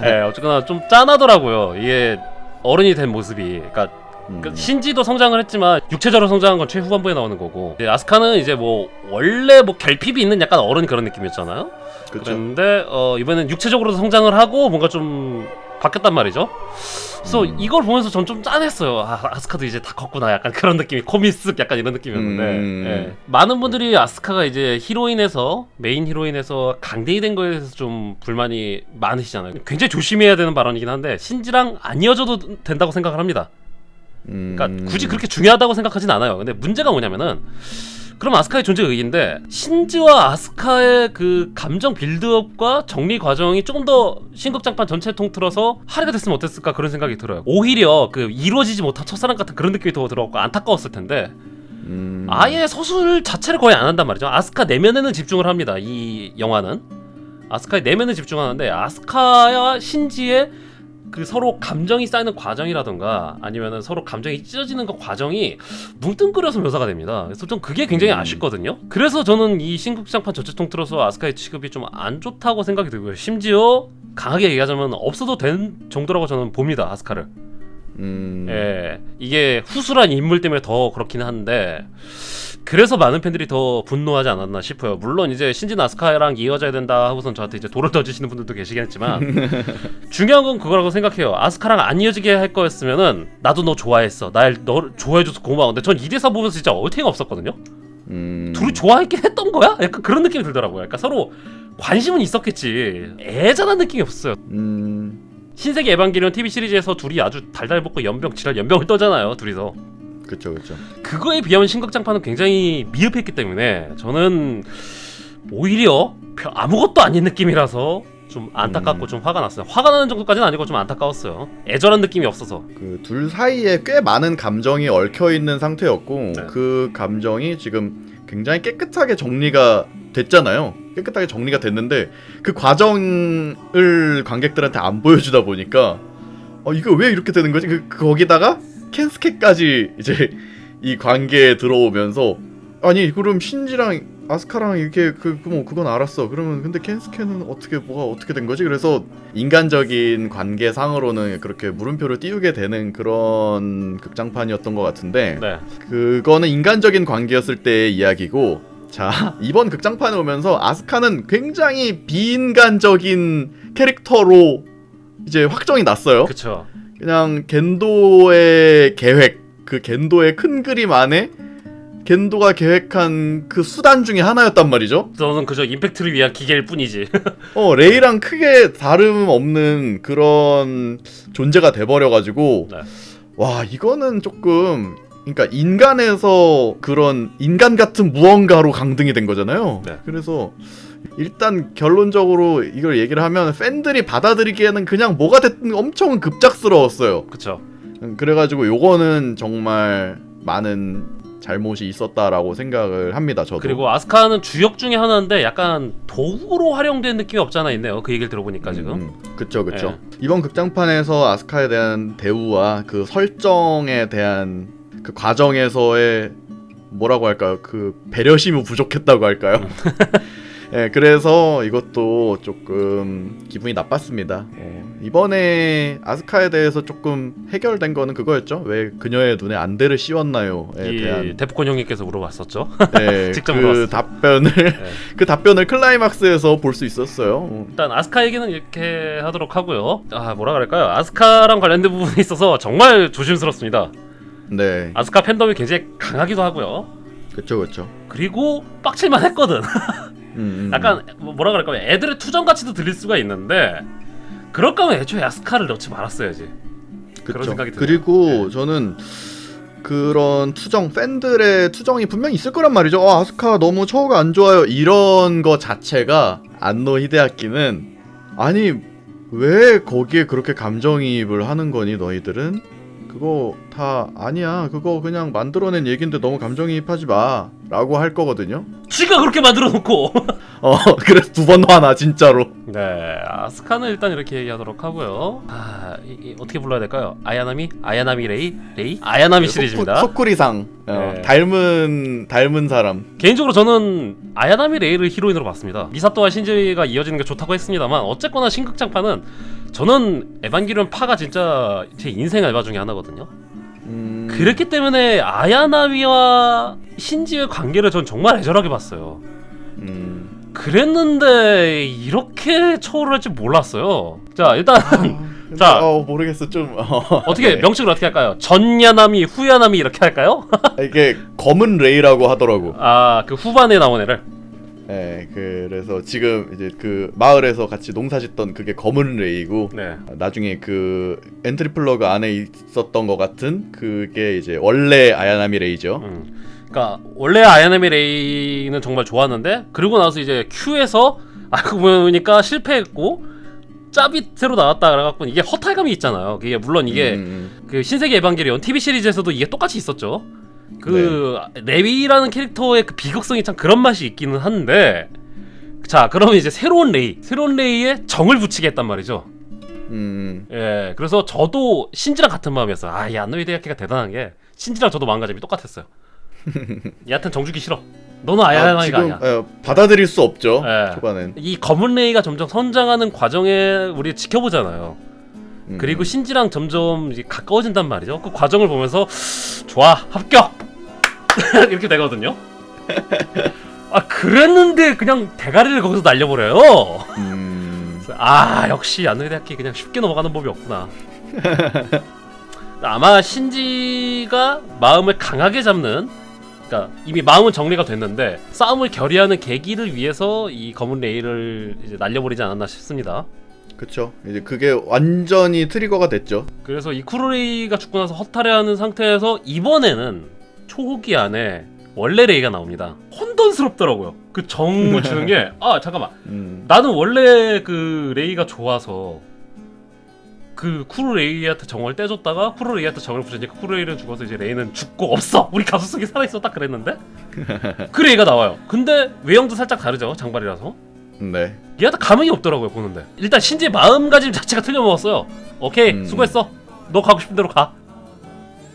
네, 어쨌거나 좀 짠하더라고요. 이게 어른이 된 모습이. 그러니까 신지도 성장을 했지만 육체적으로 성장한 건 최후반부에 나오는 거고 이제 아스카는 이제 뭐 원래 뭐 결핍이 있는 약간 어른 그런 느낌이었잖아요. 그쵸. 그런데 이번엔 육체적으로도 성장을 하고 뭔가 좀 바뀌었단 말이죠. 그래서 이걸 보면서 전 좀 짠했어요. 아스카도 이제 다 컸구나. 약간 그런 느낌이 코미쓱 약간 이런 느낌이었는데 예. 많은 분들이 아스카가 이제 메인 히로인에서 강등이 된 거에 대해서 좀 불만이 많으시잖아요. 굉장히 조심해야 되는 발언이긴 한데 신지랑 안 이어져도 된다고 생각을 합니다. 그러니까 굳이 그렇게 중요하다고 생각하진 않아요. 근데 문제가 뭐냐면은 그럼 아스카의 존재가 의의인데 신지와 아스카의 그 감정 빌드업과 정리 과정이 조금 더 신극장판 전체 통틀어서 할애가 됐으면 어땠을까 그런 생각이 들어요. 오히려 그 이루어지지 못한 첫사랑 같은 그런 느낌이 더 들어갖고 안타까웠을 텐데 아예 서술 자체를 거의 안 한단 말이죠. 아스카 내면에는 집중을 합니다. 이 영화는 아스카의 내면에 집중하는데 아스카와 신지의 그 서로 감정이 쌓이는 과정이라던가 아니면은 서로 감정이 찢어지는 그 과정이 뭉뚱그려서 묘사가 됩니다. 그래서 좀 그게 굉장히 아쉽거든요. 그래서 저는 이 신극장판 전체 통틀어서 아스카의 취급이 좀 안 좋다고 생각이 들고요. 심지어 강하게 얘기하자면 없어도 된 정도라고 저는 봅니다. 아스카를. 예, 이게 후술한 인물 때문에 더 그렇긴 한데 그래서 많은 팬들이 더 분노하지 않았나 싶어요. 물론 이제 신진 아스카랑 이어져야 된다 하고선 저한테 이제 돌을 던지시는 분들도 계시겠지만 중요한 건 그거라고 생각해요. 아스카랑 안 이어지게 할 거였으면은 나도 너 좋아했어. 너 좋아해줘서 고마워. 근데 전 이 대사 보면서 진짜 얼탱이 없었거든요. 둘이 좋아했긴 했던 거야? 약간 그런 느낌이 들더라고요. 약간 서로 관심은 있었겠지. 애잔한 느낌이 없었어요. 신세계 에반게리온 TV 시리즈에서 둘이 아주 달달 볶고 연병을 떠잖아요. 둘이서. 그쵸. 그거에 비하면 신극장판은 굉장히 미흡했기 때문에 저는 오히려 아무것도 아닌 느낌이라서 좀 안타깝고 좀 화가 났어요. 화가 나는 정도까지는 아니고 좀 안타까웠어요. 애절한 느낌이 없어서. 그 둘 사이에 꽤 많은 감정이 얽혀 있는 상태였고 네. 그 감정이 지금 굉장히 깨끗하게 정리가 됐잖아요. 깨끗하게 정리가 됐는데 그 과정을 관객들한테 안 보여주다 보니까 이거 왜 이렇게 되는 거지? 거기다가 켄스케까지 이제 이 관계에 들어오면서 아니 그럼 신지랑 아스카랑 이렇게 그건 알았어. 그러면 근데 켄스케는 뭐가 어떻게 된 거지? 그래서 인간적인 관계상으로는 그렇게 물음표를 띄우게 되는 그런 극장판이었던 것 같은데 네. 그거는 인간적인 관계였을 때의 이야기고 자 이번 극장판에 오면서 아스카는 굉장히 비인간적인 캐릭터로 이제 확정이 났어요. 그쵸. 그냥 겐도의 계획, 그 겐도의 큰 그림 안에 겐도가 계획한 그 수단 중에 하나였단 말이죠. 저는 그저 임팩트를 위한 기계일 뿐이지. 레이랑 크게 다름없는 그런 존재가 돼버려가지고 네. 와 이거는 조금 그러니까 인간에서 그런 인간 같은 무언가로 강등이 된 거잖아요. 네. 그래서 일단 결론적으로 이걸 얘기를 하면 팬들이 받아들이기에는 그냥 뭐가 됐든 엄청 급작스러웠어요. 그쵸. 그래가지고 요거는 정말 많은 잘못이 있었다라고 생각을 합니다. 저도. 그리고 아스카는 주역 중에 하나인데 약간 도구로 활용된 느낌이 없잖아 있네요. 그 얘기를 들어보니까 지금. 그쵸. 네. 이번 극장판에서 아스카에 대한 대우와 그 설정에 대한 그 과정에서의 뭐라고 할까요? 그 배려심이 부족했다고 할까요? 예, 그래서 이것도 조금 기분이 나빴습니다. 이번에 아스카에 대해서 조금 해결된 거는 그거였죠. 왜 그녀의 눈에 안대를 씌웠나요?에 대한 데프콘 형님께서 물어봤었죠. 네, 직접 그 물어봤어요. 답변을 그 답변을 클라이막스에서 볼 수 있었어요. 일단 아스카 얘기는 이렇게 하도록 하고요. 뭐라 그럴까요? 아스카랑 관련된 부분에 있어서 정말 조심스럽습니다. 네, 아스카 팬덤이 굉장히 강하기도 하고요. 그쵸. 그리고 빡칠만 했거든. 약간 뭐라 그럴까요? 애들의 투정 가치도 들릴 수가 있는데 그럴 거면 애초에 아스카를 넣지 말았어야지. 그런 생각이 들어요. 그리고 저는 그런 투정, 팬들의 투정이 분명히 있을 거란 말이죠. 아스카 너무 처우가 안 좋아요. 이런 거 자체가 안노 히데아키는 아니 왜 거기에 그렇게 감정이입을 하는 거니 너희들은? 그거 다 아니야. 그거 그냥 만들어낸 얘긴데 너무 감정이입하지 마 라고 할 거거든요. 쥐가 그렇게 만들어 놓고 그래서 두 번 화나 진짜로. 네, 아스카는 일단 이렇게 얘기하도록 하고요. 어떻게 불러야 될까요? 아야나미 레이? 아야나미 시리즈입니다. 소쿠리상 네. 닮은 사람. 개인적으로 저는 아야나미 레이를 히로인으로 봤습니다. 미사토와 신지가 이어지는 게 좋다고 했습니다만 어쨌거나 신극장판은 저는 에반게리온 파가 진짜 제 인생 알바 중에 하나거든요. 그렇기 때문에 아야나미와 신지의 관계를 전 정말 애절하게 봤어요. 그랬는데 이렇게 처우를 할 줄 몰랐어요. 자 일단 자. 모르겠어 좀. 어떻게 네. 명칭을 어떻게 할까요? 전야나미, 후야나미 이렇게 할까요? 이게 검은 레이라고 하더라고. 아, 그 후반에 나온 애를. 네, 그래서 지금 이제 그 마을에서 같이 농사짓던 그게 검은 레이고, 네. 나중에 그 엔트리 플러그 안에 있었던 것 같은 그게 이제 원래 아야나미 레이죠. 그러니까 원래 아야나미 레이는 정말 좋았는데 그러고 나서 이제 Q에서 알고 보니까 실패했고 짭이 새로 나왔다 그래갖고 이게 허탈감이 있잖아요. 이게 물론 이게 그 신세계 에반게리온 TV 시리즈에서도 이게 똑같이 있었죠. 그 레이라는 캐릭터의 그 비극성이 참 그런 맛이 있기는 한데, 자 그러면 이제 새로운 레이에 정을 붙이게 했단 말이죠. 예, 그래서 저도 신지랑 같은 마음이었어요. 아, 이 안노이드 야키가 대단한 게 신지랑 저도 마음가짐이 똑같았어요. 얘한텐 정 주기 싫어. 너는 아야나이가 아니야. 받아들일 수 없죠. 예. 초반엔. 이 검은 레이가 점점 성장하는 과정에 우리 지켜보잖아요. 그리고 신지랑 점점 이제 가까워진단 말이죠. 그 과정을 보면서 좋아, 합격 이렇게 되거든요. 아, 그랬는데 그냥 대가리를 거기서 날려버려요. 아, 역시 안노이데야키 그냥 쉽게 넘어가는 법이 없구나. 아마 신지가 마음을 강하게 잡는, 그러니까 이미 마음은 정리가 됐는데 싸움을 결의하는 계기를 위해서 이 검은 레이를 이제 날려버리지 않았나 싶습니다. 그쵸. 이제 그게 완전히 트리거가 됐죠. 그래서 이 쿠로레이가 죽고 나서 허탈해하는 상태에서 이번에는 초호기 안에 원래 레이가 나옵니다. 혼돈스럽더라고요. 그 정을 주는 게, 아 잠깐만, 나는 원래 그 레이가 좋아서 그 쿠로레이한테 정을 떼줬다가 쿠로레이한테 정을 붙이니까 쿠로레이는 죽어서 이제 레이는 죽고 없어, 우리 가수 속에 살아있었다 그랬는데 그 레이가 나와요. 근데 외형도 살짝 다르죠, 장발이라서. 네. 얘한테 감흥이 없더라고요, 보는데. 일단 신지의 마음가짐 자체가 틀려먹었어요. 오케이, 수고했어, 너 가고 싶은 대로 가.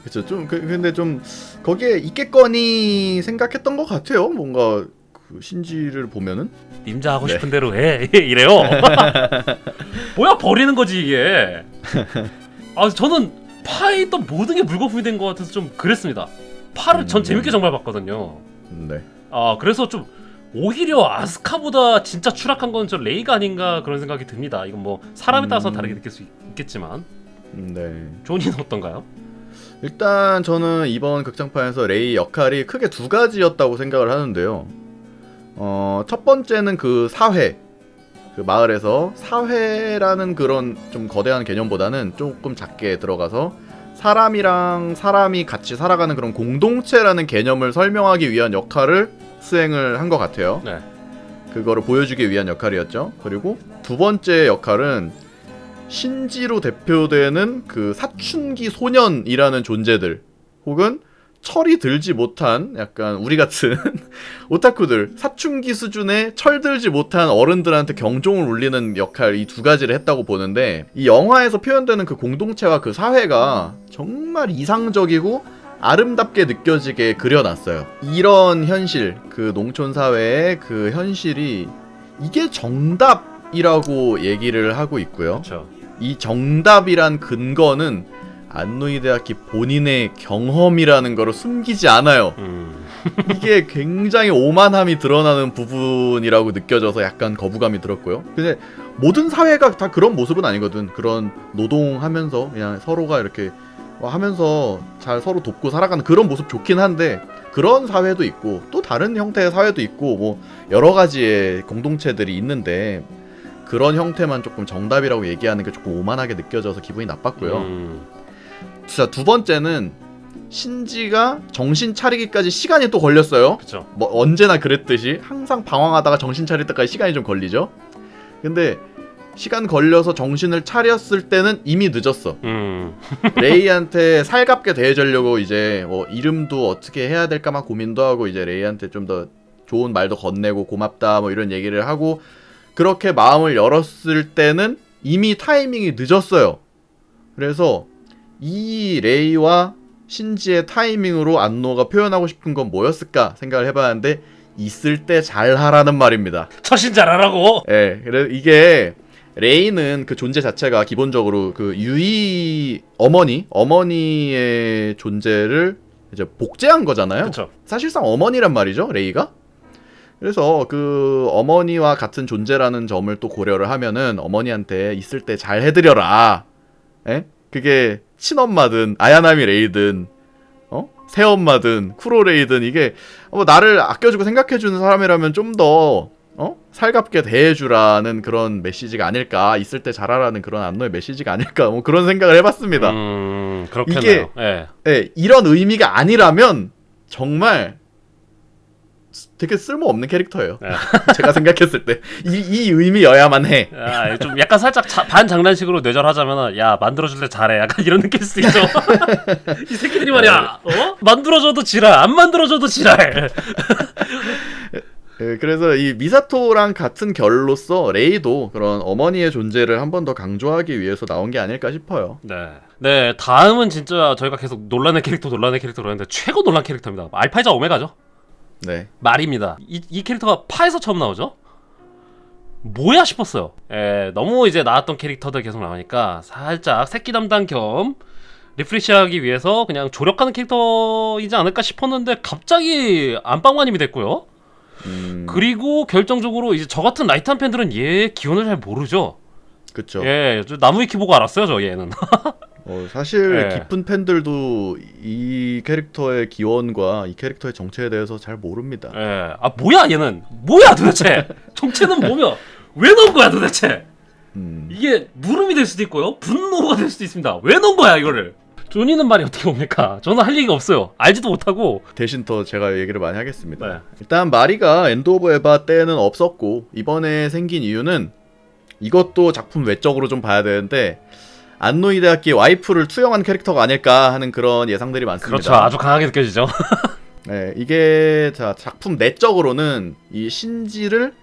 그쵸. 좀 근데 좀 거기에 있겠거니 생각했던 것 같아요. 뭔가 그 신지를 보면은 님자 하고 싶은 대로 해 이래요. 뭐야, 버리는 거지 이게. 아, 저는 파에 있던 모든 게 물거품이 된 것 같아서 좀 그랬습니다. 파를 전 재밌게 정말 봤거든요. 네. 아, 그래서 좀 오히려 아스카보다 진짜 추락한 건 저 레이가 아닌가 그런 생각이 듭니다. 이건 뭐 사람에 따라서 다르게 느낄 수 있겠지만. 네. 조니는 어떤가요? 일단 저는 이번 극장판에서 레이 역할이 크게 두 가지였다고 생각을 하는데요. 첫 번째는 그 사회, 그 마을에서 사회라는 그런 좀 거대한 개념보다는 조금 작게 들어가서 사람이랑 사람이 같이 살아가는 그런 공동체라는 개념을 설명하기 위한 역할을 수행을 한 것 같아요. 네. 그거를 보여주기 위한 역할이었죠. 그리고 두 번째 역할은 신지로 대표되는 그 사춘기 소년이라는 존재들, 혹은 철이 들지 못한 약간 우리 같은 오타쿠들, 사춘기 수준의 철들지 못한 어른들한테 경종을 울리는 역할, 이 두 가지를 했다고 보는데, 이 영화에서 표현되는 그 공동체와 그 사회가 정말 이상적이고 아름답게 느껴지게 그려놨어요. 이런 현실, 그 농촌 사회의 그 현실이 이게 정답이라고 얘기를 하고 있고요. 그렇죠. 이 정답이란 근거는 안노이데야키 본인의 경험이라는 거를 숨기지 않아요. 이게 굉장히 오만함이 드러나는 부분이라고 느껴져서 약간 거부감이 들었고요. 근데 모든 사회가 다 그런 모습은 아니거든. 그런 노동하면서 그냥 서로가 이렇게 하면서 잘 서로 돕고 살아가는 그런 모습 좋긴 한데, 그런 사회도 있고 또 다른 형태의 사회도 있고 뭐 여러 가지의 공동체들이 있는데, 그런 형태만 조금 정답이라고 얘기하는 게 조금 오만하게 느껴져서 기분이 나빴고요. 진짜 두 번째는 신지가 정신 차리기까지 시간이 또 걸렸어요. 그쵸. 뭐 언제나 그랬듯이 항상 방황하다가 정신 차릴 때까지 시간이 좀 걸리죠. 근데 시간 걸려서 정신을 차렸을 때는 이미 늦었어. 레이한테 살갑게 대해주려고 이제 뭐 이름도 어떻게 해야 될까 막 고민도 하고, 이제 레이한테 좀 더 좋은 말도 건네고 고맙다 뭐 이런 얘기를 하고 그렇게 마음을 열었을 때는 이미 타이밍이 늦었어요. 그래서 이 레이와 신지의 타이밍으로 안노가 표현하고 싶은 건 뭐였을까 생각을 해봤는데, 있을 때 잘하라는 말입니다. 처신 잘하라고. 예, 그래 이게 레이는 그 존재 자체가 기본적으로 그 유이 어머니의 존재를 이제 복제한 거잖아요. 그쵸. 사실상 어머니란 말이죠, 레이가. 그래서 그 어머니와 같은 존재라는 점을 또 고려를 하면은 어머니한테 있을 때 잘 해드려라 에? 그게 친엄마든 아야나미 레이든 새엄마든 쿠로 레이든 이게 뭐 나를 아껴주고 생각해주는 사람이라면 좀 더 살갑게 대해주라는 그런 메시지가 아닐까, 있을 때 잘하라는 그런 안노의 메시지가 아닐까, 뭐 그런 생각을 해봤습니다. 그렇겠네요. 이게 예, 이런 의미가 아니라면 정말 되게 쓸모없는 캐릭터예요. 제가 생각했을 때 이 의미여야만 해. 좀 약간 살짝 반 장난식으로 뇌절하자면 야 만들어줄 때 잘해 약간 이런 느낌일 수도 있죠. 이 새끼들이 말이야 만들어줘도 지랄 안 만들어줘도 지랄. 그래서 이 미사토랑 같은 결로서 레이도 그런 어머니의 존재를 한 번 더 강조하기 위해서 나온 게 아닐까 싶어요. 네 다음은 진짜 저희가 계속 논란의 캐릭터 그러는데 최고 논란 캐릭터입니다. 알파이자 오메가죠. 네. 말입니다. 이 캐릭터가 파에서 처음 나오죠? 뭐야 싶었어요. 너무 이제 나왔던 캐릭터들 계속 나오니까 살짝 새끼 담당 겸 리프레시하기 위해서 그냥 조력하는 캐릭터이지 않을까 싶었는데 갑자기 안방마님이 됐고요. 그리고 결정적으로 이제 저 같은 라이트한 팬들은 얘 기원을 잘 모르죠. 그쵸. 저 나무위키 보고 알았어요, 저 얘는. 사실 깊은 팬들도 이 캐릭터의 기원과 이 캐릭터의 정체에 대해서 잘 모릅니다. 뭐야 얘는 뭐야 도대체 정체는 뭐며 왜 넣은 거야 도대체. 이게 물음이 될 수도 있고요, 분노가 될 수도 있습니다. 왜 넣은 거야 이거를. 조니는 말이 어떻게 옵니까? 저는 할 얘기가 없어요. 알지도 못하고. 대신 더 제가 얘기를 많이 하겠습니다. 네. 일단 마리가 엔드 오브 에바 때는 없었고 이번에 생긴 이유는, 이것도 작품 외적으로 좀 봐야 되는데 안노 히데아키의 와이프를 투영한 캐릭터가 아닐까 하는 그런 예상들이 많습니다. 그렇죠. 아주 강하게 느껴지죠. 네, 이게 작품 내적으로는 이 신지를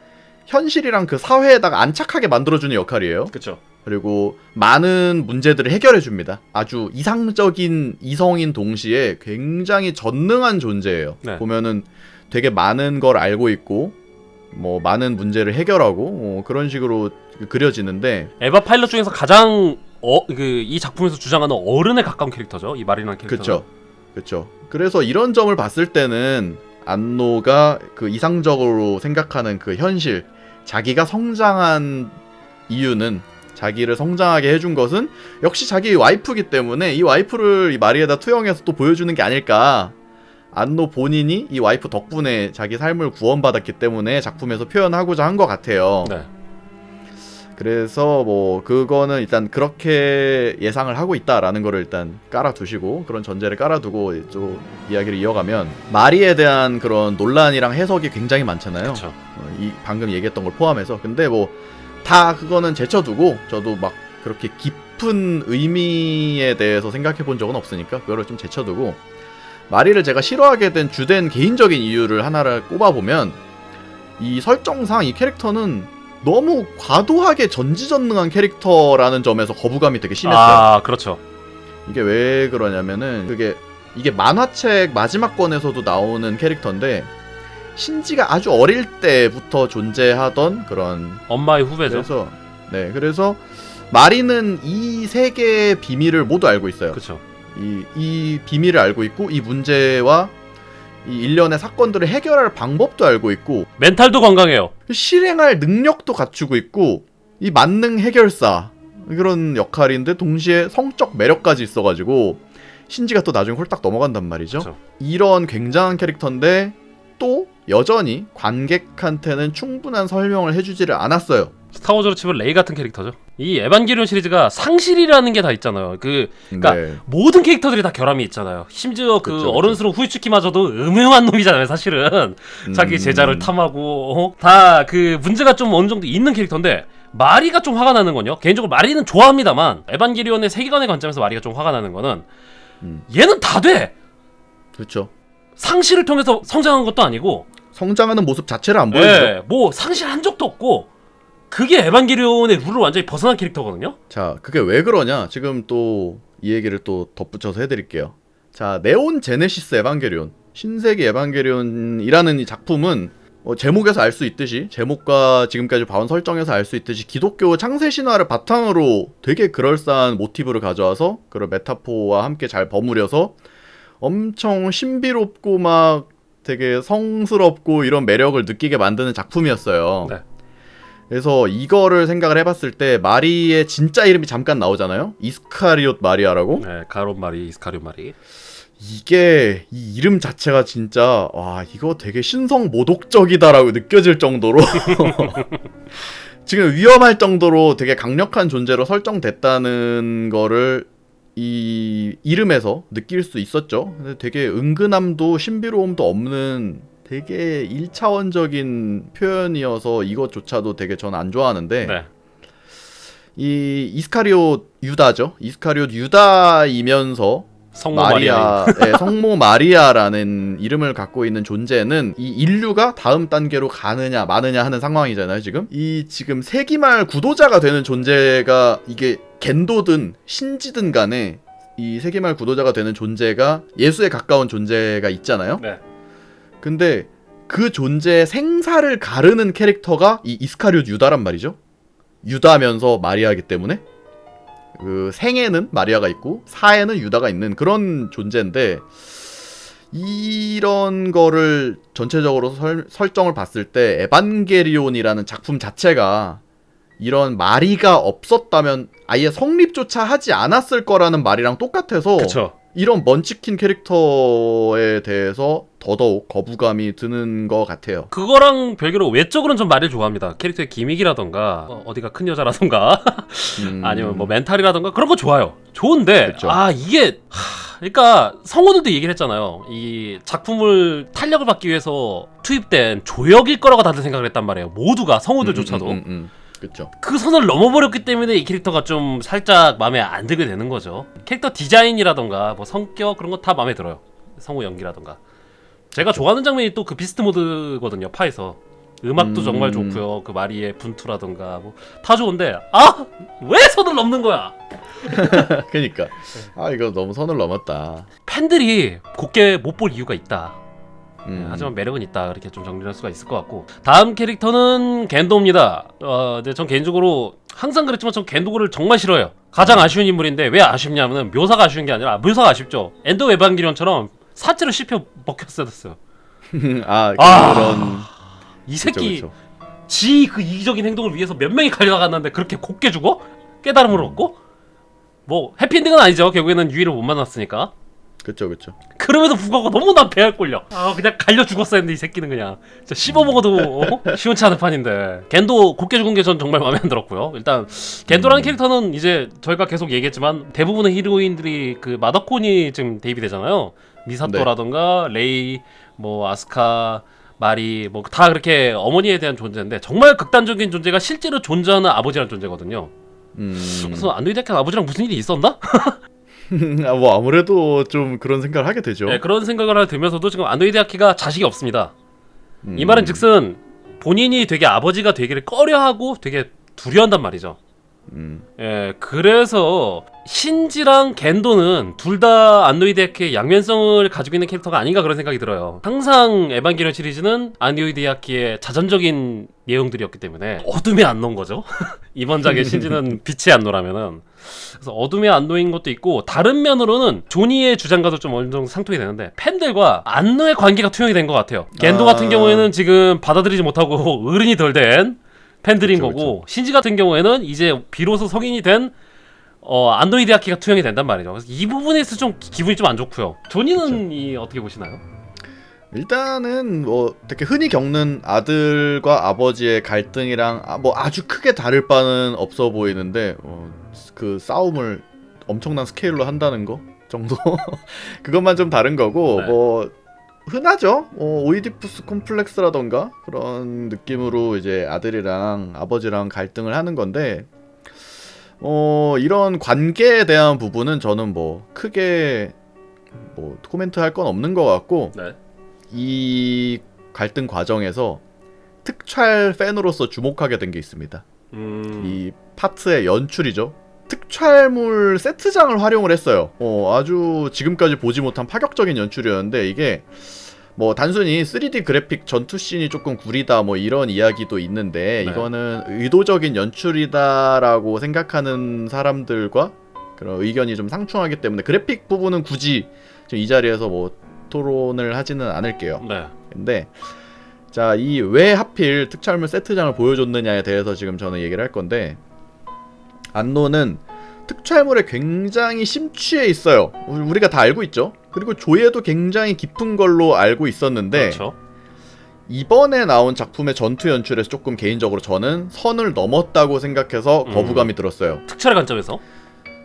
현실이랑 그 사회에다가 안착하게 만들어주는 역할이에요. 그렇죠. 그리고 많은 문제들을 해결해줍니다. 아주 이상적인 이성인 동시에 굉장히 전능한 존재예요. 네. 보면은 되게 많은 걸 알고 있고 뭐 많은 문제를 해결하고 그런 식으로 그려지는데, 에바 파일럿 중에서 가장 이 작품에서 주장하는 어른에 가까운 캐릭터죠. 이 말이라는 캐릭터는. 그렇죠. 그래서 이런 점을 봤을 때는 안노가 그 이상적으로 생각하는 그 현실, 자기가 성장한 이유는, 자기를 성장하게 해준 것은 역시 자기 와이프기 때문에 이 와이프를 이 마리에다 투영해서 또 보여주는 게 아닐까. 안노 본인이 이 와이프 덕분에 자기 삶을 구원받았기 때문에 작품에서 표현하고자 한 것 같아요. 네. 그래서 뭐 그거는 일단 그렇게 예상을 하고 있다라는 거를 일단 깔아두시고, 그런 전제를 깔아두고 좀 이야기를 이어가면, 마리에 대한 그런 논란이랑 해석이 굉장히 많잖아요. 그렇죠. 이 방금 얘기했던 걸 포함해서. 근데 뭐 다 그거는 제쳐두고, 저도 막 그렇게 깊은 의미에 대해서 생각해 본 적은 없으니까 그거를 좀 제쳐두고, 마리를 제가 싫어하게 된 주된 개인적인 이유를 하나를 꼽아보면, 이 설정상 이 캐릭터는 너무 과도하게 전지전능한 캐릭터라는 점에서 거부감이 되게 심했어요. 그렇죠. 이게 왜 그러냐면은, 이게 만화책 마지막 권에서도 나오는 캐릭터인데, 신지가 아주 어릴 때부터 존재하던 그런 엄마의 후배죠. 그래서 마리는 이 세계의 비밀을 모두 알고 있어요. 그렇죠. 이 비밀을 알고 있고, 이 문제와 이 일련의 사건들을 해결할 방법도 알고 있고, 멘탈도 건강해요. 실행할 능력도 갖추고 있고, 이 만능 해결사 그런 역할인데 동시에 성적 매력까지 있어가지고 신지가 또 나중에 홀딱 넘어간단 말이죠. 그쵸. 이런 굉장한 캐릭터인데 또 여전히 관객한테는 충분한 설명을 해주지를 않았어요. 스타워즈로 치면 레이 같은 캐릭터죠. 이 에반게리온 시리즈가 상실이라는 게 다 있잖아요. 그러니까 네. 모든 캐릭터들이 다 결함이 있잖아요. 심지어 그쵸. 어른스러운 후이츠키마저도 음흉한 놈이잖아요. 사실은 자기 제자를 탐하고 다 그 문제가 좀 어느 정도 있는 캐릭터인데, 마리가 좀 화가 나는 건요. 개인적으로 마리는 좋아합니다만, 에반게리온의 세계관의 관점에서 마리가 좀 화가 나는 거는 얘는 다 돼. 그렇죠. 상실을 통해서 성장한 것도 아니고 성장하는 모습 자체를 안 보여주죠. 뭐 상실한 적도 없고, 그게 에반게리온의 룰을 완전히 벗어난 캐릭터거든요. 자, 그게 왜 그러냐? 지금 또 이 얘기를 또 덧붙여서 해드릴게요. 자, 네온 제네시스 에반게리온, 신세기 에반게리온이라는 이 작품은 제목에서 알 수 있듯이, 제목과 지금까지 봐온 설정에서 알 수 있듯이 기독교 창세 신화를 바탕으로 되게 그럴싸한 모티브를 가져와서 그런 메타포와 함께 잘 버무려서 엄청 신비롭고 막 되게 성스럽고 이런 매력을 느끼게 만드는 작품이었어요. 네. 그래서 이거를 생각을 해봤을 때 마리의 진짜 이름이 잠깐 나오잖아요. 이스카리옷 마리아라고. 네, 가롯 마리, 이스카리오 마리. 이게 이 이름 자체가 진짜 와 이거 되게 신성 모독적이다라고 느껴질 정도로 지금 위험할 정도로 되게 강력한 존재로 설정됐다는 거를 이 이름에서 느낄 수 있었죠. 근데 되게 은근함도 신비로움도 없는 되게 1차원적인 표현이어서 이것조차도 되게 전 안 좋아하는데 네. 이 이스카리옷 유다죠. 이스카리옷 유다이면서 성모 마리아. 네, 성모 마리아라는 이름을 갖고 있는 존재는 이 인류가 다음 단계로 가느냐 마느냐 하는 상황이잖아요. 지금 세기말 구도자가 되는 존재가 이게 겐도든 신지든 간에 이 세기말 구도자가 되는 존재가 예수에 가까운 존재가 있잖아요. 네. 근데 그 존재의 생사를 가르는 캐릭터가 이 이스카리옷 유다란 말이죠. 유다면서 마리아이기 때문에 그 생에는 마리아가 있고 사에는 유다가 있는 그런 존재인데 이런 거를 전체적으로 설정을 봤을 때 에반게리온이라는 작품 자체가 이런 마리가 없었다면 아예 성립조차 하지 않았을 거라는 말이랑 똑같아서 그쵸. 이런 먼치킨 캐릭터에 대해서 더더욱 거부감이 드는 것 같아요. 그거랑 별개로 외적으로는 좀 마리를 좋아합니다. 캐릭터의 기믹이라던가 어디가 큰 여자라던가 아니면 뭐 멘탈이라던가 그런 거 좋아요. 좋은데 그쵸. 이게 그러니까 성우들도 얘기를 했잖아요. 이 작품을 탄력을 받기 위해서 투입된 조역일 거라고 다들 생각을 했단 말이에요. 모두가 성우들조차도 그쵸. 그 선을 넘어버렸기 때문에 이 캐릭터가 좀 살짝 마음에 안 들게 되는 거죠. 캐릭터 디자인이라던가 뭐 성격 그런 거 다 마음에 들어요. 성우 연기라던가. 제가 좋아하는 장면이 또 그 비스트 모드거든요. 파에서 음악도 정말 좋고요. 그 마리의 분투라던가 뭐 다 좋은데 왜 선을 넘는 거야? 그니까 이거 너무 선을 넘었다. 팬들이 곱게 못 볼 이유가 있다. 하지만 매력은 있다. 이렇게 좀 정리할 수가 있을 것 같고 다음 캐릭터는 겐도입니다. 근데 전 개인적으로 항상 그랬지만 전 겐도를 정말 싫어요. 가장 아쉬운 인물인데 왜 아쉽냐면 묘사가 아쉬운 게 아니라 묘사가 아쉽죠. 엔더 에반게리온처럼 사체로 씹혀 먹혔어야 됐어요. 그런 이 새끼 그쵸. 지 그 이기적인 행동을 위해서 몇 명이 갈려나갔는데 그렇게 곱게 죽어? 깨달음을 얻고? 뭐 해피엔딩은 아니죠. 결국에는 유이를 못 만났으니까. 그쵸. 그럼에도 불구하고 너무 난 배알 꼴려. 그냥 갈려 죽었어야 했는데 이 새끼는 그냥 진짜 씹어먹어도 시원치 않은 판인데 겐도 곱게 죽은 게 전 정말 마음에 안 들었고요. 일단 겐도라는 캐릭터는 이제 저희가 계속 얘기했지만 대부분의 히로인들이 그 마더콘이 지금 대입이 되잖아요. 미사토라던가 레이 뭐 아스카 마리 뭐 다 그렇게 어머니에 대한 존재인데 정말 극단적인 존재가 실제로 존재하는 아버지라는 존재거든요. 그래서 안도이 데카 아버지랑 무슨 일이 있었나? 뭐 아무래도 좀 그런 생각을 하게 되죠. 네, 그런 생각을 하게 되면서도 지금 안도이 데카가 자식이 없습니다. 이 말은 즉슨 본인이 되게 아버지가 되기를 꺼려하고 되게 두려워한단 말이죠. 예, 그래서 신지랑 겐도는 둘 다 안노이드야키의 양면성을 가지고 있는 캐릭터가 아닌가 그런 생각이 들어요. 항상 에반게리온 시리즈는 안노이드야키의 자전적인 내용들이었기 때문에 어둠의 안노인 거죠. 이번 작의 신지는 빛의 안노라면은 그래서 어둠의 안노인 것도 있고 다른 면으로는 조니의 주장과도 좀 어느 정도 상통이 되는데 팬들과 안노의 관계가 투영이 된 것 같아요. 겐도 같은 경우에는 지금 받아들이지 못하고 어른이 덜 된 팬들인 거고 신지 같은 경우에는 이제 비로소 성인이 된 안도이 데아키가 투영이 된단 말이죠. 그래서 이 부분에서 좀 기분이 좀 안 좋고요. 조니는 이 어떻게 보시나요? 일단은 뭐 되게 흔히 겪는 아들과 아버지의 갈등이랑 뭐 아주 크게 다를 바는 없어 보이는데 그 싸움을 엄청난 스케일로 한다는 거 정도 그것만 좀 다른 거고 네. 뭐 흔하죠. 오이디푸스 콤플렉스라던가 그런 느낌으로 이제 아들이랑 아버지랑 갈등을 하는 건데 이런 관계에 대한 부분은 저는 뭐 크게 뭐 코멘트 할 건 없는 것 같고 네. 이 갈등 과정에서 특촬 팬으로서 주목하게 된 게 있습니다. 이 파트의 연출이죠. 특촬물 세트장을 활용을 했어요. 아주 지금까지 보지 못한 파격적인 연출이었는데 이게 뭐 단순히 3D 그래픽 전투씬이 조금 구리다 뭐 이런 이야기도 있는데 네. 이거는 의도적인 연출이다라고 생각하는 사람들과 그런 의견이 좀 상충하기 때문에 그래픽 부분은 굳이 이 자리에서 뭐 토론을 하지는 않을게요. 네. 근데 자, 이 왜 하필 특촬물 세트장을 보여줬느냐에 대해서 지금 저는 얘기를 할 건데, 안노는 특촬물에 굉장히 심취해 있어요. 우리가 다 알고 있죠. 그리고 조예도 굉장히 깊은 걸로 알고 있었는데, 그렇죠. 이번에 나온 작품의 전투 연출에서 조금 개인적으로 저는 선을 넘었다고 생각해서 거부감이 들었어요. 특촬의 관점에서.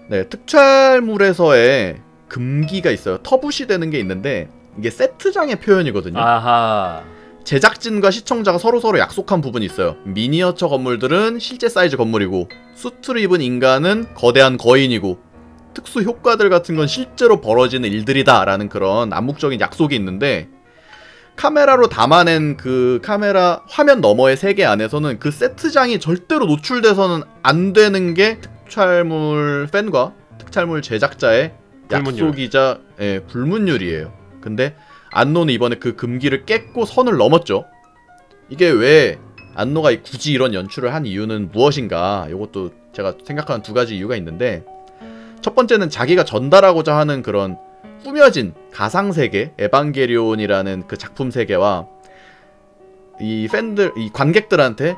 네, 특촬물에서의 금기가 있어요. 터부시 되는 게 있는데 이게 세트장의 표현이거든요. 아하. 제작진과 시청자가 서로서로 약속한 부분이 있어요. 미니어처 건물들은 실제 사이즈 건물이고, 수트를 입은 인간은 거대한 거인이고, 특수 효과들 같은 건 실제로 벌어지는 일들이다 라는 그런 암묵적인 약속이 있는데, 카메라로 담아낸 그 카메라 화면 너머의 세계 안에서는 그 세트장이 절대로 노출돼서는 안 되는 게 특촬물 팬과 특촬물 제작자의 불문율. 약속이자 불문율이에요. 근데 안노는 이번에 그 금기를 깼고 선을 넘었죠. 이게 왜 안노가 굳이 이런 연출을 한 이유는 무엇인가? 이것도 제가 생각하는 두 가지 이유가 있는데, 첫 번째는 자기가 전달하고자 하는 그런 꾸며진 가상세계, 에반게리온이라는 그 작품 세계와 이 팬들, 이 관객들한테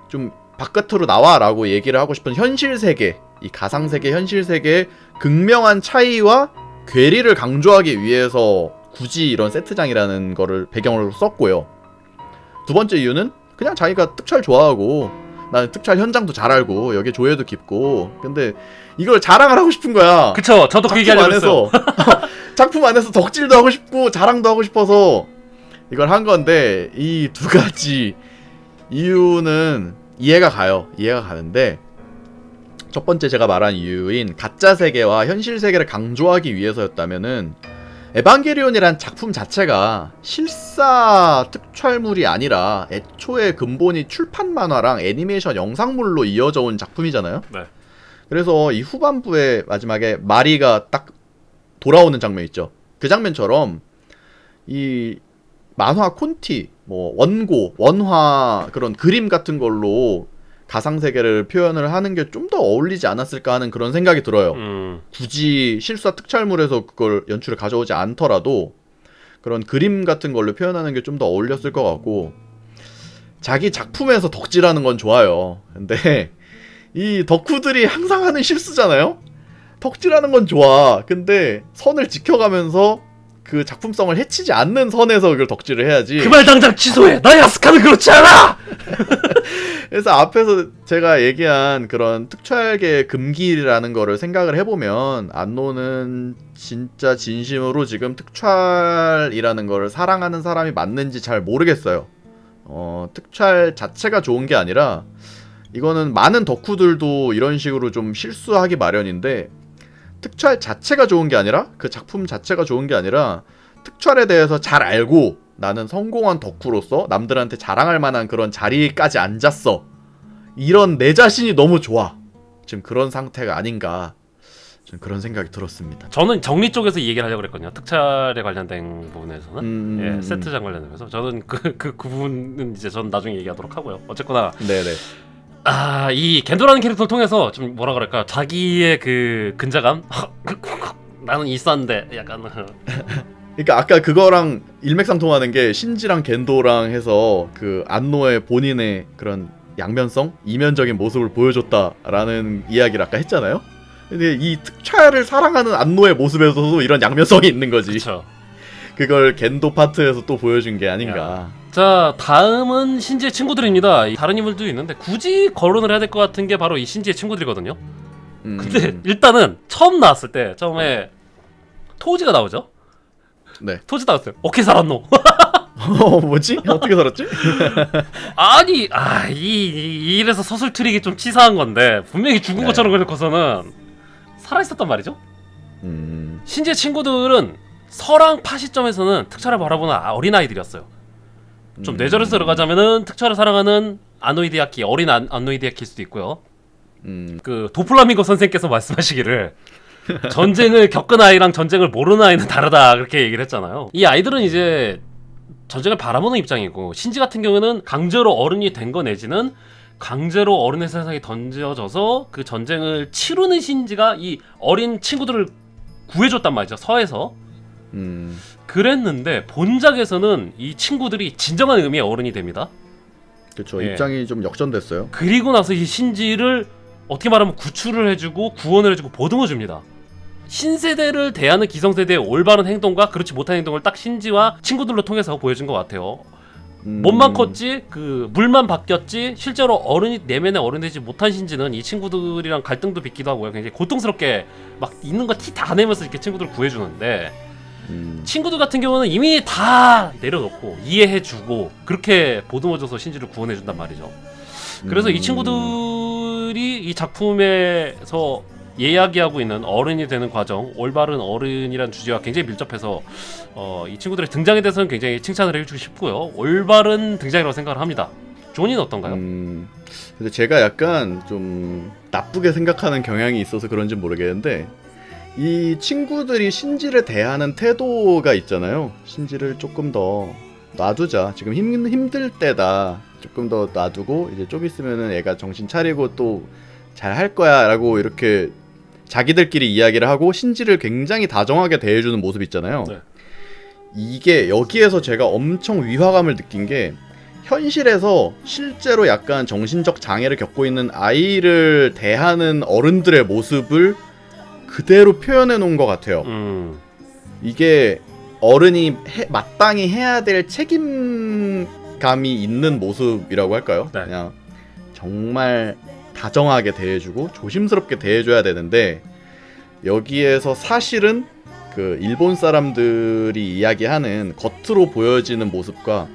좀 바깥으로 나와라고 얘기를 하고 싶은 현실 세계, 이 가상세계, 현실 세계의 극명한 차이와 괴리를 강조하기 위해서 굳이 이런 세트장이라는 거를 배경으로 썼고요. 두 번째 이유는 그냥 자기가 특촬 좋아하고, 나는 특촬 현장도 잘 알고 여기에 조예도 깊고, 근데 이걸 자랑을 하고 싶은 거야. 그쵸. 저도 그 얘기하려고 했어요. 작품 안에서 덕질도 하고 싶고 자랑도 하고 싶어서 이걸 한 건데, 이 두 가지 이유는 이해가 가요. 이해가 가는데, 첫 번째 제가 말한 이유인 가짜 세계와 현실 세계를 강조하기 위해서였다면은, 에반게리온이란 작품 자체가 실사 특촬물이 아니라 애초에 근본이 출판 만화랑 애니메이션 영상물로 이어져 온 작품이잖아요. 네. 그래서 이 후반부에 마지막에 마리가 딱 돌아오는 장면 있죠. 그 장면처럼 이 만화 콘티, 뭐 원고, 원화 그런 그림 같은 걸로 가상세계를 표현을 하는 게 좀 더 어울리지 않았을까 하는 그런 생각이 들어요. 굳이 실사 특촬물에서 그걸 연출을 가져오지 않더라도 그런 그림 같은 걸로 표현하는 게 좀 더 어울렸을 것 같고, 자기 작품에서 덕질하는 건 좋아요. 근데 이 덕후들이 항상 하는 실수잖아요? 덕질하는 건 좋아. 근데 선을 지켜가면서 그 작품성을 해치지 않는 선에서 그걸 덕질을 해야지. 그 말 당장 취소해. 나의 아스카는 그렇지 않아. 그래서 앞에서 제가 얘기한 그런 특촬계의 금기라는 거를 생각을 해보면, 안노는 진짜 진심으로 지금 특촬이라는 거를 사랑하는 사람이 맞는지 잘 모르겠어요. 특촬 자체가 좋은 게 아니라, 이거는 많은 덕후들도 이런 식으로 좀 실수하기 마련인데, 특촬 자체가 좋은 게 아니라, 그 작품 자체가 좋은 게 아니라, 특촬에 대해서 잘 알고 나는 성공한 덕후로서 남들한테 자랑할 만한 그런 자리까지 앉았어, 이런 내 자신이 너무 좋아. 지금 그런 상태가 아닌가, 좀 그런 생각이 들었습니다. 저는 정리 쪽에서 이 얘기를 하려고 그랬거든요. 특촬에 관련된 부분에서는. 예, 세트장 관련해서. 저는 그 부분은 이제 전 나중에 얘기하도록 하고요. 어쨌거나. 네네. 이 겐도라는 캐릭터를 통해서 좀 뭐라 그럴까, 자기의 그 근자감 나는 있었는데 약간 그러니까 아까 그거랑 일맥상통하는 게, 신지랑 겐도랑 해서 그 안노의 본인의 그런 양면성, 이면적인 모습을 보여줬다라는 이야기를 아까 했잖아요. 근데 이 특촬을 사랑하는 안노의 모습에서도 이런 양면성이 있는 거지. 그쵸. 그걸 겐도 파트에서 또 보여준 게 아닌가. 자, 다음은 신지의 친구들입니다. 다른 인물도 있는데 굳이 거론을 해야 될 것 같은 게 바로 이 신지의 친구들이거든요. 근데 일단은 처음 나왔을 때, 처음에 토지가 나오죠. 네. 토지 나왔어요. 어떻게 살았노? 뭐지? 어떻게 살았지? 아니, 이래서 서술 트릭이 좀 치사한 건데, 분명히 죽은 네. 것처럼 그려서는 살아있었단 말이죠. 신지의 친구들은 서랑 파 시점에서는 특촬을 바라보는 어린아이들이었어요. 좀 뇌절에서 들어가자면은 특촬을 사랑하는 아노이드야키, 어린 아노이드야키일 수도 있고요. 그 도플라밍고 선생께서 말씀하시기를 전쟁을 겪은 아이랑 전쟁을 모르는 아이는 다르다, 그렇게 얘기를 했잖아요. 이 아이들은 이제 전쟁을 바라보는 입장이고, 신지 같은 경우는 강제로 어른이 된 거 내지는 강제로 어른의 세상에 던져져서 그 전쟁을 치르는 신지가 이 어린 친구들을 구해줬단 말이죠, 서에서. 그랬는데 본작에서는 이 친구들이 진정한 의미의 어른이 됩니다. 그렇죠. 예. 입장이 좀 역전됐어요. 그리고 나서 이 신지를 어떻게 말하면 구출을 해주고 구원을 해주고 보듬어줍니다. 신세대를 대하는 기성세대의 올바른 행동과 그렇지 못한 행동을 딱 신지와 친구들로 통해서 보여준 것 같아요. 몸만 컸지 그 물만 바뀌었지 실제로 어른이 내면에 어른 되지 못한 신지는 이 친구들이랑 갈등도 빚기도 하고요. 굉장히 고통스럽게 막 있는 거 티 다 내면서 이렇게 친구들을 구해주는데 친구들 같은 경우는 이미 다 내려놓고 이해해주고 그렇게 보듬어줘서 신지를 구원해준단 말이죠. 그래서 이 친구들이 이 작품에서 이야기하고 있는 어른이 되는 과정, 올바른 어른이라는 주제와 굉장히 밀접해서 이 친구들의 등장에 대해서는 굉장히 칭찬을 해주고 싶고요. 올바른 등장이라고 생각을 합니다. 존이는 어떤가요? 근데 제가 약간 좀 나쁘게 생각하는 경향이 있어서 그런지 모르겠는데 이 친구들이 신지를 대하는 태도가 있잖아요. 신지를 조금 더 놔두자. 지금 힘들 때다. 조금 더 놔두고 이제 좀 있으면은 애가 정신 차리고 또 잘 할 거야 라고 이렇게 자기들끼리 이야기를 하고 신지를 굉장히 다정하게 대해주는 모습 있잖아요. 네. 이게 여기에서 제가 엄청 위화감을 느낀 게 현실에서 실제로 약간 정신적 장애를 겪고 있는 아이를 대하는 어른들의 모습을 그대로 표현해 놓은 것 같아요. 이게 어른이 마땅히 해야 될 책임감이 있는 모습이라고 할까요? 네. 그냥 정말 다정하게 대해주고 조심스럽게 대해줘야 되는데 여기에서 사실은 그 일본 사람들이 이야기하는 겉으로 보여지는 모습과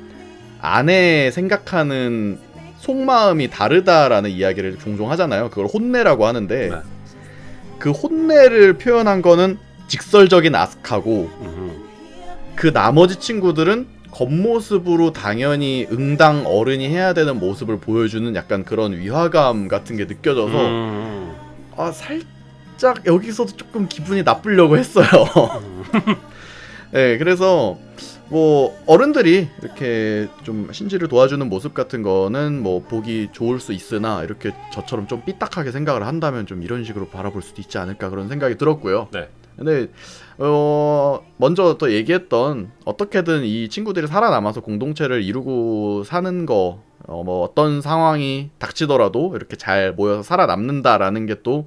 안에 생각하는 속마음이 다르다라는 이야기를 종종 하잖아요. 그걸 혼내라고 하는데 네. 그 혼내를 표현한 거는 직설적인 아스카고 그 나머지 친구들은 겉모습으로 당연히 응당 어른이 해야 되는 모습을 보여주는 약간 그런 위화감 같은 게 느껴져서 아 살짝 여기서도 조금 기분이 나쁘려고 했어요. 네, 그래서 뭐 어른들이 이렇게 좀 신지를 도와주는 모습 같은 거는 뭐 보기 좋을 수 있으나 이렇게 저처럼 좀 삐딱하게 생각을 한다면 좀 이런 식으로 바라볼 수도 있지 않을까 그런 생각이 들었고요. 네. 근데 먼저 또 얘기했던 어떻게든 이 친구들이 살아남아서 공동체를 이루고 사는 거 뭐 어떤 상황이 닥치더라도 이렇게 잘 모여서 살아남는다라는 게 또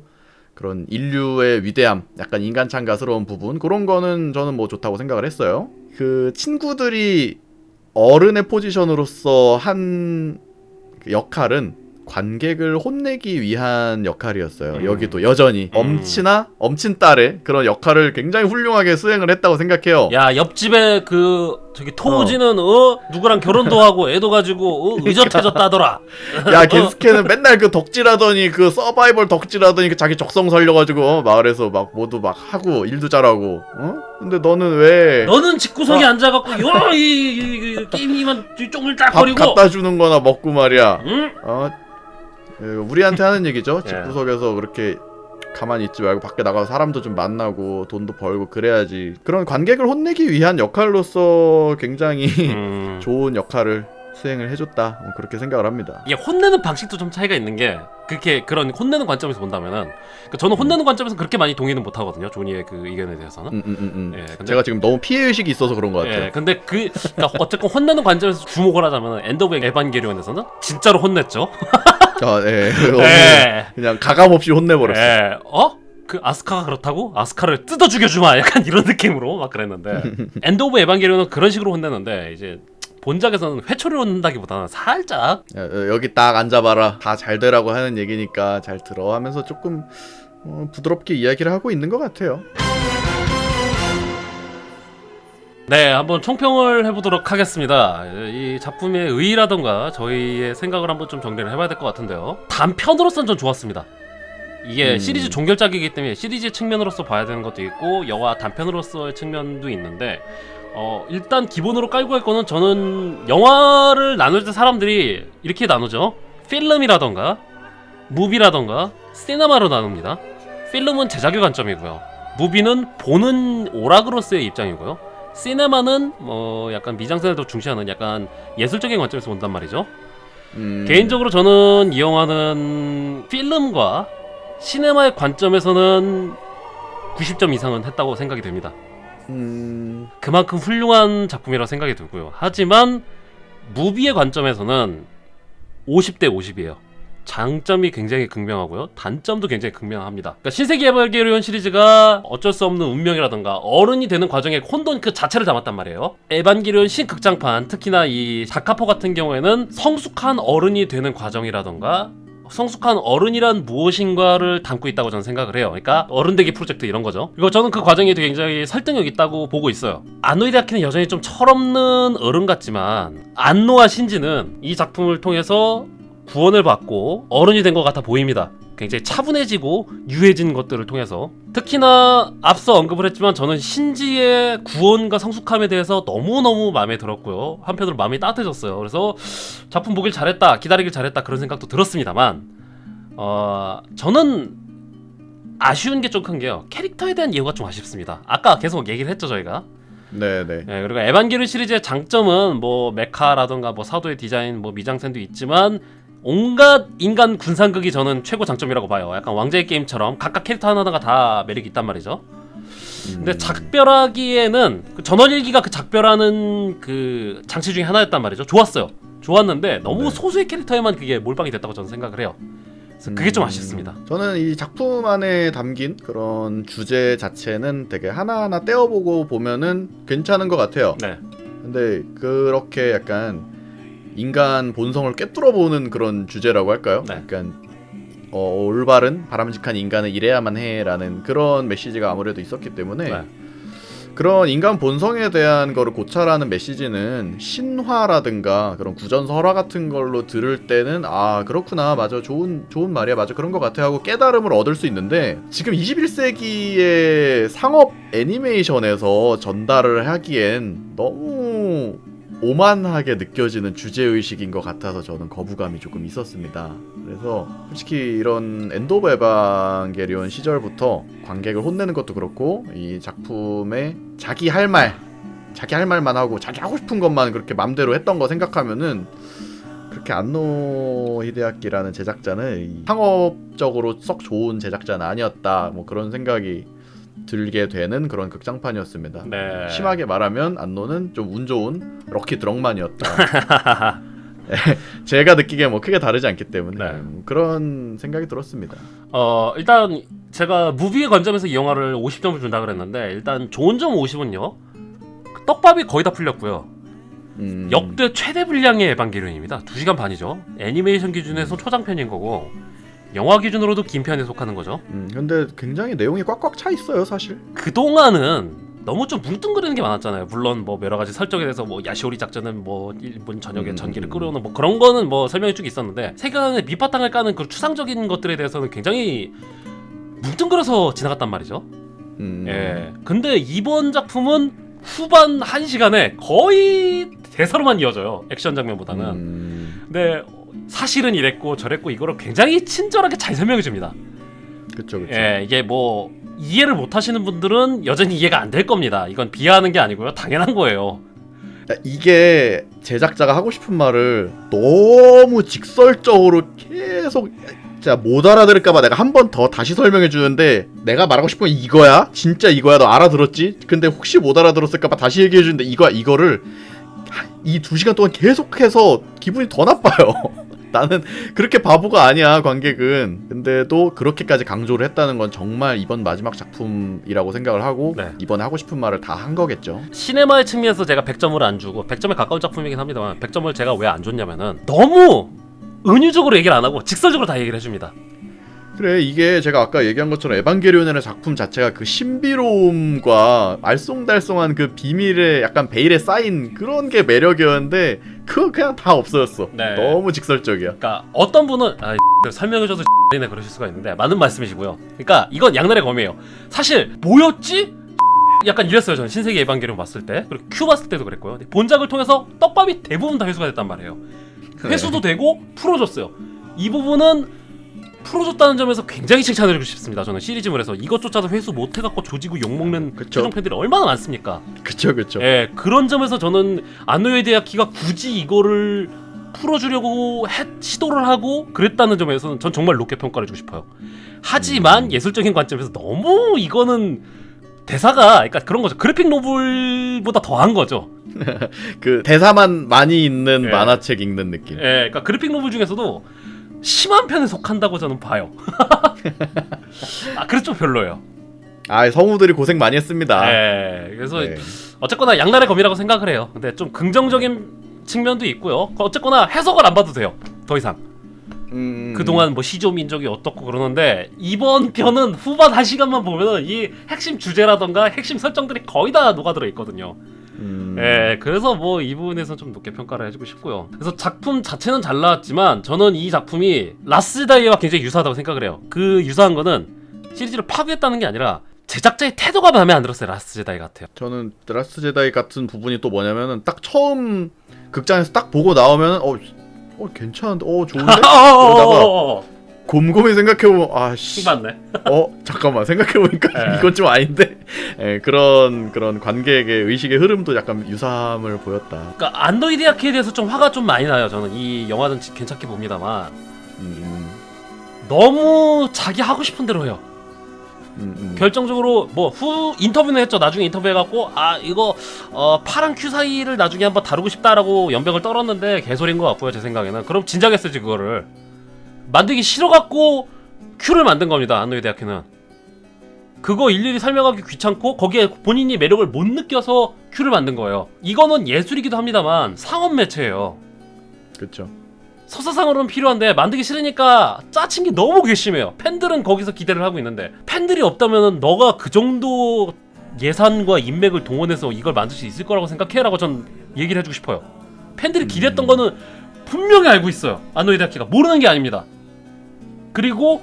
그런 인류의 위대함, 약간 인간 참가스러운 부분 그런 거는 저는 뭐 좋다고 생각을 했어요. 그 친구들이 어른의 포지션으로서 한 역할은 관객을 혼내기 위한 역할이었어요. 여기도 여전히 엄친 딸의 그런 역할을 굉장히 훌륭하게 수행을 했다고 생각해요. 야 옆집에 그 저기 토우지는 누구랑 결혼도 하고 애도 가지고 의젓해졌다더라. 야 겐스케는 맨날 그 덕질하더니 그 서바이벌 덕질하더니 그 자기 적성 살려가지고 마을에서 막 모두 막 하고 일도 잘하고 근데 너는 왜 너는 집구석에 앉아갖고 이 게임기만 쪽을 딱 밥 버리고 갖다 주는 거나 먹고 말이야. 응? 우리한테 하는 얘기죠. 예. 집구석에서 그렇게 가만히 있지 말고 밖에 나가서 사람도 좀 만나고 돈도 벌고 그래야지. 그런 관객을 혼내기 위한 역할로서 굉장히 좋은 역할을 수행을 해줬다. 그렇게 생각을 합니다. 이게 혼내는 방식도 좀 차이가 있는 게 그렇게 그런 혼내는 관점에서 본다면은 그러니까 저는 혼내는 관점에서 그렇게 많이 동의는 못 하거든요. 조니의 그 의견에 대해서는. 예, 근데, 제가 지금 너무 피해 의식이 있어서 그런 것 같아요. 예, 근데 그러니까 어쨌건 혼내는 관점에서 주목을 하자면 엔드 오브 에반게리온에서는 진짜로 혼냈죠. 예. 예. 그냥 가감 없이 혼내버렸어. 예. 그 아스카가 그렇다고? 아스카를 뜯어 죽여주마 약간 이런 느낌으로 막 그랬는데 엔드 오브 에반게리온은 그런 식으로 혼내는데 이제 본작에서는 회초리를 혼낸다기보다는 살짝 여기 딱 앉아봐라 다 잘 되라고 하는 얘기니까 잘 들어 하면서 조금 부드럽게 이야기를 하고 있는 것 같아요. 네, 한번 총평을 해보도록 하겠습니다. 이 작품의 의의라던가 저희의 생각을 한번 좀 정리를 해봐야 될 것 같은데요. 단편으로서는 좀 좋았습니다. 이게 시리즈 종결작이기 때문에 시리즈 측면으로서 봐야 되는 것도 있고 영화 단편으로서의 측면도 있는데 일단 기본으로 깔고 갈 거는 저는 영화를 나눌 때 사람들이 이렇게 나누죠. 필름이라던가 무비라던가 시네마로 나눕니다. 필름은 제작의 관점이고요. 무비는 보는 오락으로서의 입장이고요. 시네마는 뭐 약간 미장센을 더 중시하는 약간 예술적인 관점에서 본단 말이죠. 개인적으로 저는 이 영화는 필름과 시네마의 관점에서는 90점 이상은 했다고 생각이 됩니다. 그만큼 훌륭한 작품이라고 생각이 들고요. 하지만 무비의 관점에서는 50대 50이에요. 장점이 굉장히 극명하고요. 단점도 굉장히 극명합니다. 그러니까 신세계 에반게리온 시리즈가 어쩔 수 없는 운명이라던가 어른이 되는 과정의 혼돈 그 자체를 담았단 말이에요. 에반게리온 신극장판, 특히나 이 자카포 같은 경우에는 성숙한 어른이 되는 과정이라던가 성숙한 어른이란 무엇인가를 담고 있다고 저는 생각을 해요. 그러니까 어른되기 프로젝트 이런 거죠. 이거 저는 그 과정이 굉장히 설득력 있다고 보고 있어요. 안노 히데아키는 여전히 좀 철없는 어른 같지만 안노와 신지는 이 작품을 통해서 구원을 받고 어른이 된 것 같아 보입니다. 굉장히 차분해지고 유해진 것들을 통해서. 특히나 앞서 언급을 했지만 저는 신지의 구원과 성숙함에 대해서 너무너무 마음에 들었고요. 한편으로 마음이 따뜻해졌어요. 그래서 작품 보길 잘했다, 기다리길 잘했다 그런 생각도 들었습니다만 저는 아쉬운 게 좀 큰 게요. 캐릭터에 대한 예우가 좀 아쉽습니다. 아까 계속 얘기를 했죠 저희가. 네네. 네, 그리고 에반게리온 시리즈의 장점은 뭐 메카라던가 뭐 사도의 디자인, 뭐 미장센도 있지만 온갖 인간 군상극이 저는 최고 장점이라고 봐요. 약간 왕좌의 게임처럼 각각 캐릭터 하나하나가 다 매력이 있단 말이죠. 근데 작별하기에는 그 전원일기가 그 작별하는 그 장치 중에 하나였단 말이죠. 좋았어요. 좋았는데 너무 네. 소수의 캐릭터에만 그게 몰빵이 됐다고 저는 생각을 해요. 그래서 그게 좀 아쉽습니다. 저는 이 작품 안에 담긴 그런 주제 자체는 되게 하나하나 떼어보고 보면은 괜찮은 것 같아요. 네. 근데 그렇게 약간 인간 본성을 꿰뚫어보는 그런 주제라고 할까요? 네. 약간 올바른 바람직한 인간은 이래야만 해라는 그런 메시지가 아무래도 있었기 때문에 네. 그런 인간 본성에 대한 거를 고찰하는 메시지는 신화라든가 그런 구전 설화 같은 걸로 들을 때는 아 그렇구나 맞아 좋은 말이야 맞아 그런 것 같아 하고 깨달음을 얻을 수 있는데 지금 21세기의 상업 애니메이션에서 전달을 하기엔 너무 오만하게 느껴지는 주제의식인 것 같아서 저는 거부감이 조금 있었습니다. 그래서 솔직히 이런 엔드 오브 에반게리온 시절부터 관객을 혼내는 것도 그렇고 이 작품에 자기 할 말만 하고 자기 하고 싶은 것만 그렇게 맘대로 했던 거 생각하면은 그렇게 안노 히데아키라는 제작자는 상업적으로 썩 좋은 제작자는 아니었다 뭐 그런 생각이 들게 되는 그런 극장판이었습니다. 네. 심하게 말하면 안노는 좀 운 좋은 럭키 드럭만이었다. 제가 느끼기에 뭐 크게 다르지 않기 때문에 네. 그런 생각이 들었습니다. 일단 제가 무비의 관점에서 이 영화를 50점을 준다 그랬는데 일단 좋은 점 50은요. 떡밥이 거의 다 풀렸고요. 역대 최대 분량의 에반게리온입니다. 2시간 반이죠. 애니메이션 기준에서 초장편인 거고 영화 기준으로도 긴 편에 속하는 거죠. 근데 굉장히 내용이 꽉꽉 차 있어요, 사실. 그동안은 너무 좀 뭉뚱그리는 게 많았잖아요. 물론 뭐 여러 가지 설정에 대해서 뭐 야시오리 작전은 뭐 일본 전역에 전기를 끌어오는 뭐 그런 거는 뭐 설명이 쭉 있었는데 세계관의 밑바탕을 까는 그 추상적인 것들에 대해서는 굉장히 뭉뚱그려서 지나갔단 말이죠. 예. 근데 이번 작품은 후반 1시간에 거의 대사로만 이어져요. 액션 장면보다는. 근데 사실은 이랬고 저랬고 이거를 굉장히 친절하게 잘 설명해 줍니다. 그쵸. 예, 이게 뭐 이해를 못 하시는 분들은 여전히 이해가 안 될 겁니다. 이건 비하하는 게 아니고요. 당연한 거예요. 이게 제작자가 하고 싶은 말을 너무 직설적으로 계속 진짜 못 알아들을까봐 내가 한 번 더 다시 설명해 주는데 내가 말하고 싶은 건 이거야? 진짜 이거야? 너 알아들었지? 근데 혹시 못 알아들었을까봐 다시 얘기해 주는데 이거를 이 2시간 동안 계속해서 기분이 더 나빠요. 나는 그렇게 바보가 아니야 관객은. 근데도 그렇게까지 강조를 했다는 건 정말 이번 마지막 작품이라고 생각을 하고 네. 이번에 하고 싶은 말을 다 한 거겠죠. 시네마의 측면에서 제가 100점을 안 주고 100점에 가까운 작품이긴 합니다만 100점을 제가 왜 안 줬냐면은 너무 은유적으로 얘기를 안 하고 직설적으로 다 얘기를 해줍니다. 그래 이게 제가 아까 얘기한 것처럼 에반게리온이라는 작품 자체가 그 신비로움과 알쏭달쏭한 그 비밀의 약간 베일에 쌓인 그런 게 매력이었는데 그거 그냥 다 없어졌어. 네. 너무 직설적이야. 그러니까 어떤 분은 설명해줘도 X네 그러실 수가 있는데 맞는 말씀이시고요. 그러니까 이건 양날의 검이에요. 사실 뭐였지? 약간 이랬어요. 저는 신세계 에반게리온 봤을 때 그리고 큐 봤을 때도 그랬고요. 본작을 통해서 떡밥이 대부분 다 회수가 됐단 말이에요. 회수도 되고 풀어줬어요. 이 부분은 풀어줬다는 점에서 굉장히 칭찬해주고 싶습니다. 저는 시리즈물에서 이것조차도 회수 못해갖고 조지고 욕먹는 최종 팬들이 얼마나 많습니까? 그쵸. 예, 그런 점에서 저는 안노 히데아키가 굳이 이거를 풀어주려고 시도를 하고 그랬다는 점에서는 전 정말 높게 평가를 해주고 싶어요. 하지만 예술적인 관점에서 너무 이거는 대사가 그러니까 그런 거죠. 그래픽 노블보다 더한 거죠. 그 대사만 많이 있는 예. 만화책 읽는 느낌. 예, 그러니까 그래픽 노블 중에서도 심한 편에 속한다고 저는 봐요. 아, 그래서 좀 별로예요. 아, 성우들이 고생 많이 했습니다. 예, 그래서 네. 어쨌거나 양날의 검이라고 생각을 해요. 근데 좀 긍정적인 측면도 있고요. 어쨌거나 해석을 안 봐도 돼요. 더 이상. 그동안 뭐 시조 민족이 어떻고 그러는데 이번 편은 후반 1시간만 보면은 이 핵심 주제라던가 핵심 설정들이 거의 다 녹아들어 있거든요. 예, 그래서 뭐 이 부분에서 좀 높게 평가를 해주고 싶고요. 그래서 작품 자체는 잘 나왔지만 저는 이 작품이 라스트 제다이와 굉장히 유사하다고 생각을 해요. 그 유사한 거는 시리즈를 파괴했다는 게 아니라 제작자의 태도가 마음에 안 들었어요. 라스트 제다이 같아요. 저는 라스트 제다이 같은 부분이 또 뭐냐면은 딱 처음 극장에서 딱 보고 나오면은 괜찮은데 좋은데? 그러다가 곰곰이 생각해보면 아씨 맞네. 잠깐만 생각해보니까 예. 이건 좀 아닌데. 예, 그런 관객의 의식의 흐름도 약간 유사함을 보였다. 그러니까 안도이드 야키에 대해서 좀 화가 좀 많이 나요. 저는 이 영화는 괜찮게 봅니다만 너무 자기 하고 싶은 대로 해요. 결정적으로 뭐 후 인터뷰는 했죠. 나중에 인터뷰해갖고 이거 파랑 큐 사이를 나중에 한번 다루고 싶다라고 연병을 떨었는데 개소리인 것 같고요. 제 생각에는. 그럼 진작에 쓰지 그거를. 만들기 싫어갖고 큐를 만든 겁니다. 안노이 대학교는. 그거 일일이 설명하기 귀찮고 거기에 본인이 매력을 못 느껴서 큐를 만든 거예요. 이거는 예술이기도 합니다만 상업 매체예요. 그렇죠. 서사상으로는 필요한데 만들기 싫으니까 짜친 게 너무 괘씸해요. 팬들은 거기서 기대를 하고 있는데 팬들이 없다면 너가 그 정도 예산과 인맥을 동원해서 이걸 만들 수 있을 거라고 생각해라고 전 얘기를 해주고 싶어요. 팬들이 기대했던 거는 분명히 알고 있어요. 안노이 다키가 모르는 게 아닙니다. 그리고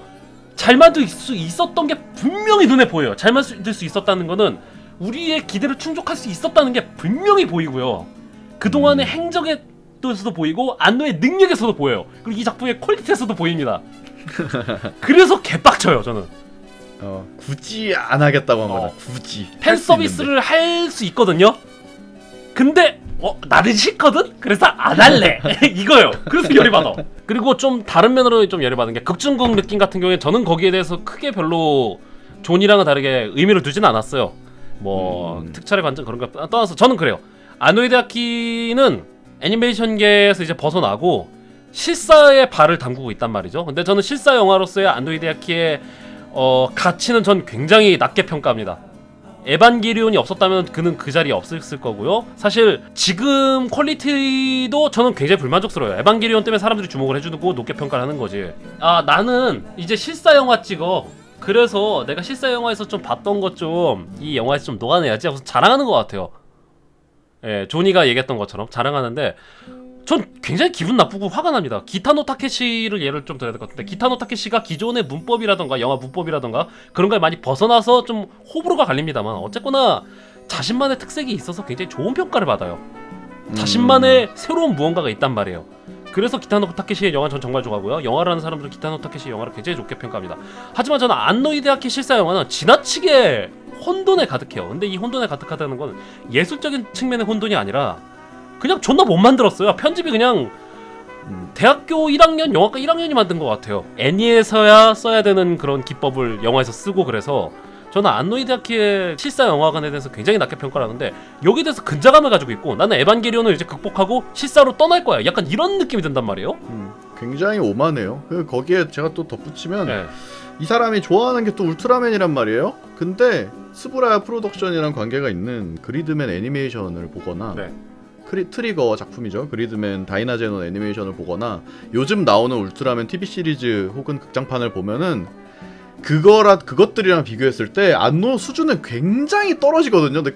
잘 만들 수 있었던 게 분명히 눈에 보여요. 잘 만들 수 있었다는 거는 우리의 기대를 충족할 수 있었다는 게 분명히 보이고요. 그동안의 행적에 에서도 보이고 안노의 능력에서도 보여요. 그리고 이 작품의 퀄리티에서도 보입니다. 그래서 개빡쳐요 저는. 굳이 안 하겠다고 한 거다. 굳이 팬 서비스를 할 수 있거든요. 근데 나는 싫거든? 그래서 안 할래. 이거요. 그래서 열이 받아. 그리고 좀 다른 면으로 좀 열이 받은 게 극중극 느낌 같은 경우에 저는 거기에 대해서 크게 별로 존이랑은 다르게 의미를 두지는 않았어요. 뭐 특촬의 관점 그런 거 떠나서 저는 그래요. 안노이 데아키는 애니메이션계에서 이제 벗어나고 실사의 발을 담그고 있단 말이죠. 근데 저는 실사 영화로서의 안노이 데아키의 가치는 전 굉장히 낮게 평가합니다. 에반게리온이 없었다면 그는 그 자리에 없었을 거고요. 사실 지금 퀄리티도 저는 굉장히 불만족스러워요. 에반게리온 때문에 사람들이 주목을 해주고 높게 평가를 하는 거지. 나는 이제 실사 영화 찍어. 그래서 내가 실사 영화에서 좀 봤던 것 좀 이 영화에서 좀 녹아내야지 하고서 자랑하는 것 같아요. 예, 조니가 얘기했던 것처럼 자랑하는데 전 굉장히 기분 나쁘고 화가 납니다. 기타노 타케시를 예를 좀 들어야 될 것 같은데 기타노 타케시가 기존의 문법이라던가 영화 문법이라던가 그런 거에 많이 벗어나서 좀 호불호가 갈립니다만 어쨌거나 자신만의 특색이 있어서 굉장히 좋은 평가를 받아요. 자신만의 새로운 무언가가 있단 말이에요. 그래서 기타노 타케시의 영화 전 정말 좋아하고요. 영화를 하는 사람들은 기타노 타케시의 영화를 굉장히 좋게 평가합니다. 하지만 저는 안노이 데아키 실사 영화는 지나치게 혼돈에 가득해요. 근데 이 혼돈에 가득하다는 건 예술적인 측면의 혼돈이 아니라 그냥 존나 못 만들었어요. 편집이 그냥 대학교 1학년, 영화과 1학년이 만든 것 같아요. 애니에서야 써야 되는 그런 기법을 영화에서 쓰고 그래서 저는 안노이 데아키의 실사 영화관에 대해서 굉장히 낮게 평가를 하는데 여기에 대해서 근자감을 가지고 있고 나는 에반게리온을 이제 극복하고 실사로 떠날 거야. 약간 이런 느낌이 든단 말이에요. 굉장히 오만해요. 거기에 제가 또 덧붙이면 네. 이 사람이 좋아하는 게 또 울트라맨이란 말이에요. 근데 스브라야 프로덕션이랑 관계가 있는 그리드맨 애니메이션을 보거나 네. 트리거 작품이죠. 그리드맨 다이나제논 애니메이션을 보거나 요즘 나오는 울트라맨 TV 시리즈 혹은 극장판을 보면은 그것들이랑 비교했을 때 안노 수준은 굉장히 떨어지거든요. 근데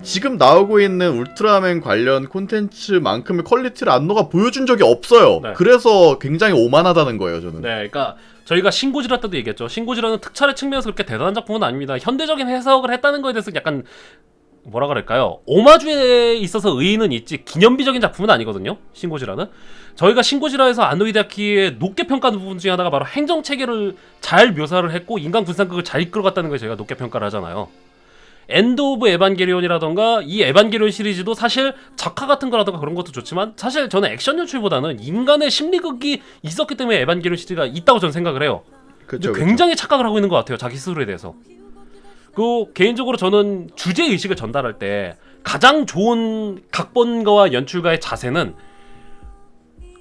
지금 나오고 있는 울트라맨 관련 콘텐츠만큼의 퀄리티를 안노가 보여준 적이 없어요. 네. 그래서 굉장히 오만하다는 거예요, 저는. 네, 그러니까 저희가 신고지라 때도 얘기했죠. 신고지라는 특촬의 측면에서 그렇게 대단한 작품은 아닙니다. 현대적인 해석을 했다는 거에 대해서 약간 뭐라 그럴까요? 오마주에 있어서 의의는 있지 기념비적인 작품은 아니거든요. 신고지라는. 저희가 신고지라에서 안노이 데아키의 높게 평가하는 부분 중에 하나가 바로 행정체계를 잘 묘사를 했고 인간 분산극을 잘 이끌어갔다는 걸 저희가 높게 평가를 하잖아요. 엔드 오브 에반게리온이라던가 이 에반게리온 시리즈도 사실 작화 같은 거라던가 그런 것도 좋지만 사실 저는 액션 연출보다는 인간의 심리극이 있었기 때문에 에반게리온 시리즈가 있다고 저는 생각을 해요. 그쵸, 근데 굉장히 착각을 하고 있는 것 같아요. 자기 스스로에 대해서. 그 개인적으로 저는 주제 의식을 전달할 때 가장 좋은 각본가와 연출가의 자세는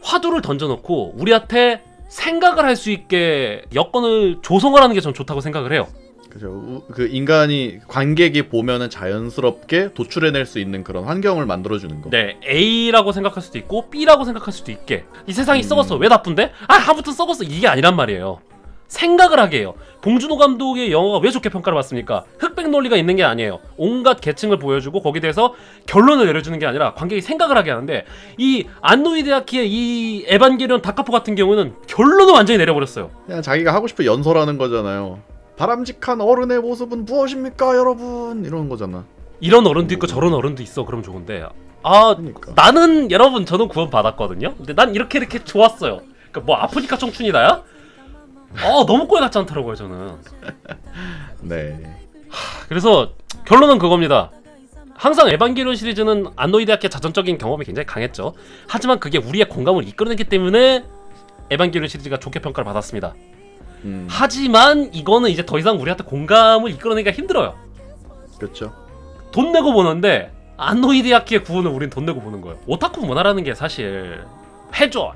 화두를 던져놓고 우리한테 생각을 할 수 있게 여건을 조성을 하는 게 전 좋다고 생각을 해요. 그죠. 그 인간이 관객이 보면은 자연스럽게 도출해낼 수 있는 그런 환경을 만들어주는 거. 네, A라고 생각할 수도 있고 B라고 생각할 수도 있게. 이 세상이 썩었어. 왜 나쁜데? 아무튼 썩었어. 이게 아니란 말이에요. 생각을 하게 해요. 봉준호 감독의 영화가 왜 좋게 평가를 받습니까? 흑백 논리가 있는 게 아니에요. 온갖 계층을 보여주고 거기에 대해서 결론을 내려주는 게 아니라 관객이 생각을 하게 하는데, 이 안노이 데아키의 이 에반게리온 다카포 같은 경우는 결론을 완전히 내려버렸어요. 그냥 자기가 하고 싶은 연설하는 거잖아요. 바람직한 어른의 모습은 무엇입니까, 여러분? 이런 거잖아. 이런 어른도 있고 저런 어른도 있어. 그럼 좋은데, 그러니까. 나는 여러분 저는 구원 받았거든요. 근데 난 이렇게 좋았어요. 그러니까 뭐 아프니까 청춘이 나야? 너무 꼴 같지 않더라고요 저는. 네. 그래서 결론은 그겁니다. 항상 에반게리온 시리즈는 안노이 데아키의 자전적인 경험이 굉장히 강했죠. 하지만 그게 우리의 공감을 이끌어냈기 때문에 에반게리온 시리즈가 좋게 평가를 받았습니다. 하지만 이거는 이제 더 이상 우리한테 공감을 이끌어내기가 힘들어요. 그렇죠. 돈 내고 보는데 안노이 데아키의 구원을 우린 돈 내고 보는 거예요. 오타쿠 문화라는 게 사실 해줘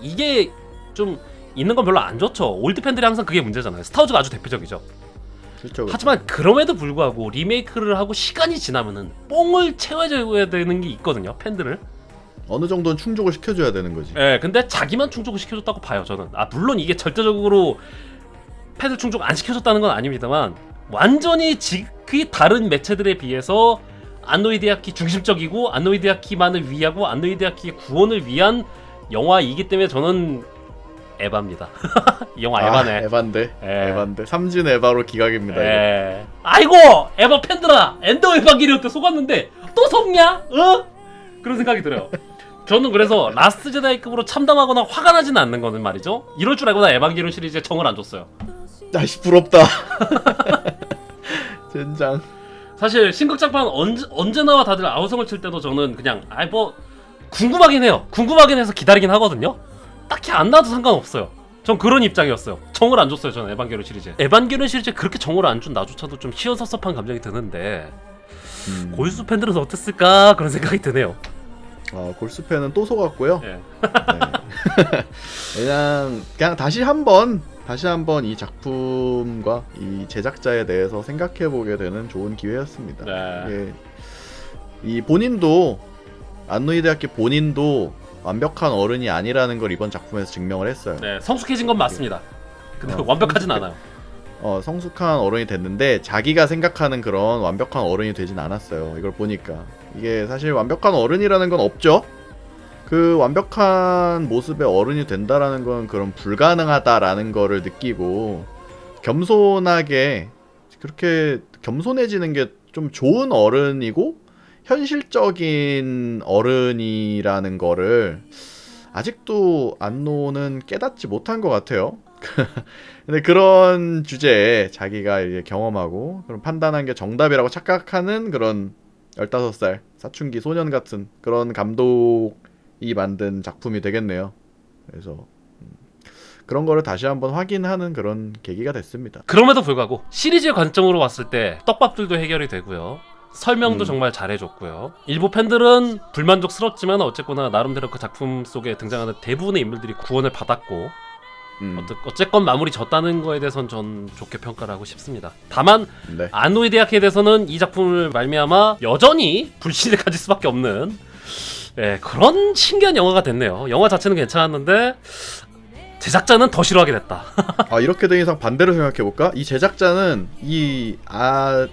이게 좀 있는 건 별로 안 좋죠. 올드 팬들이 항상 그게 문제잖아요. 스타워즈가 아주 대표적이죠. 그렇죠. 하지만 그럼에도 불구하고 리메이크를 하고 시간이 지나면은 뽕을 채워줘야 되는 게 있거든요. 팬들을. 어느 정도는 충족을 시켜줘야 되는 거지. 예, 근데 자기만 충족을 시켜줬다고 봐요 저는. 물론 이게 절대적으로 팬을 충족 안 시켜줬다는 건 아닙니다만, 완전히 지극히 다른 매체들에 비해서 안노이 데아키 중심적이고 안노이 데아키만을 위하고 안노이 데아키의 구원을 위한 영화이기 때문에 저는 에바입니다. 이 영화 에바네. 에반데. 예. 에반데. 삼진 에바로 기각입니다. 예. 아이고 에바 팬들아, 엔더 에반게리온 때 속았는데 또 속냐? 그런 생각이 들어요. 저는 그래서 라스트 제다이급으로 참담하거나 화가 나지는 않는 거는 말이죠. 이럴 줄 알고 나 에반게리온 시리즈에 정을 안 줬어요. 아이씨 부럽다. 젠장. 사실 신극장판 언제 나와 다들 아우성을 칠 때도 저는 그냥 뭐 궁금하긴 해요. 궁금하긴 해서 기다리긴 하거든요. 딱히 안 나와도 상관없어요. 전 그런 입장이었어요. 정을 안 줬어요 저는 에반게리온 시리즈에. 에반게리온 시리즈에 그렇게 정을 안 준 나조차도 좀 시원섭섭한 감정이 드는데 골수 팬들은 어땠을까 그런 생각이 드네요. 골수팬은 또 속았고요. 예. 네. 그냥 다시 한번 이 작품과 이 제작자에 대해서 생각해보게 되는 좋은 기회였습니다. 네. 이 본인도 안노이 데아키 본인도 완벽한 어른이 아니라는 걸 이번 작품에서 증명을 했어요. 네, 성숙해진 건 맞습니다. 근데 완벽하진 않아요. 성숙한 어른이 됐는데 자기가 생각하는 그런 완벽한 어른이 되진 않았어요. 이걸 보니까 이게 사실 완벽한 어른이라는 건 없죠. 그 완벽한 모습의 어른이 된다라는 건 그런 불가능하다라는 거를 느끼고 겸손하게 그렇게 겸손해지는 게 좀 좋은 어른이고 현실적인 어른이라는 거를 아직도 안노는 깨닫지 못한 것 같아요. 근데 그런 주제에 자기가 이제 경험하고 그런 판단한 게 정답이라고 착각하는 그런 15살 사춘기 소년 같은 그런 감독이 만든 작품이 되겠네요. 그래서 그런 거를 다시 한번 확인하는 그런 계기가 됐습니다. 그럼에도 불구하고 시리즈의 관점으로 봤을 때 떡밥들도 해결이 되고요. 설명도 정말 잘해줬고요. 일부 팬들은 불만족스럽지만 어쨌거나 나름대로 그 작품 속에 등장하는 대부분의 인물들이 구원을 받았고 어쨌건 마무리 졌다는 거에 대해서는 전 좋게 평가를 하고 싶습니다. 다만 네. 안노이 데아키에 대해서는 이 작품을 말미암아 여전히 불신을 가질 수밖에 없는 그런 신기한 영화가 됐네요. 영화 자체는 괜찮았는데 제작자는 더 싫어하게 됐다. 이렇게 된 이상 반대로 생각해볼까? 이 제작자는 이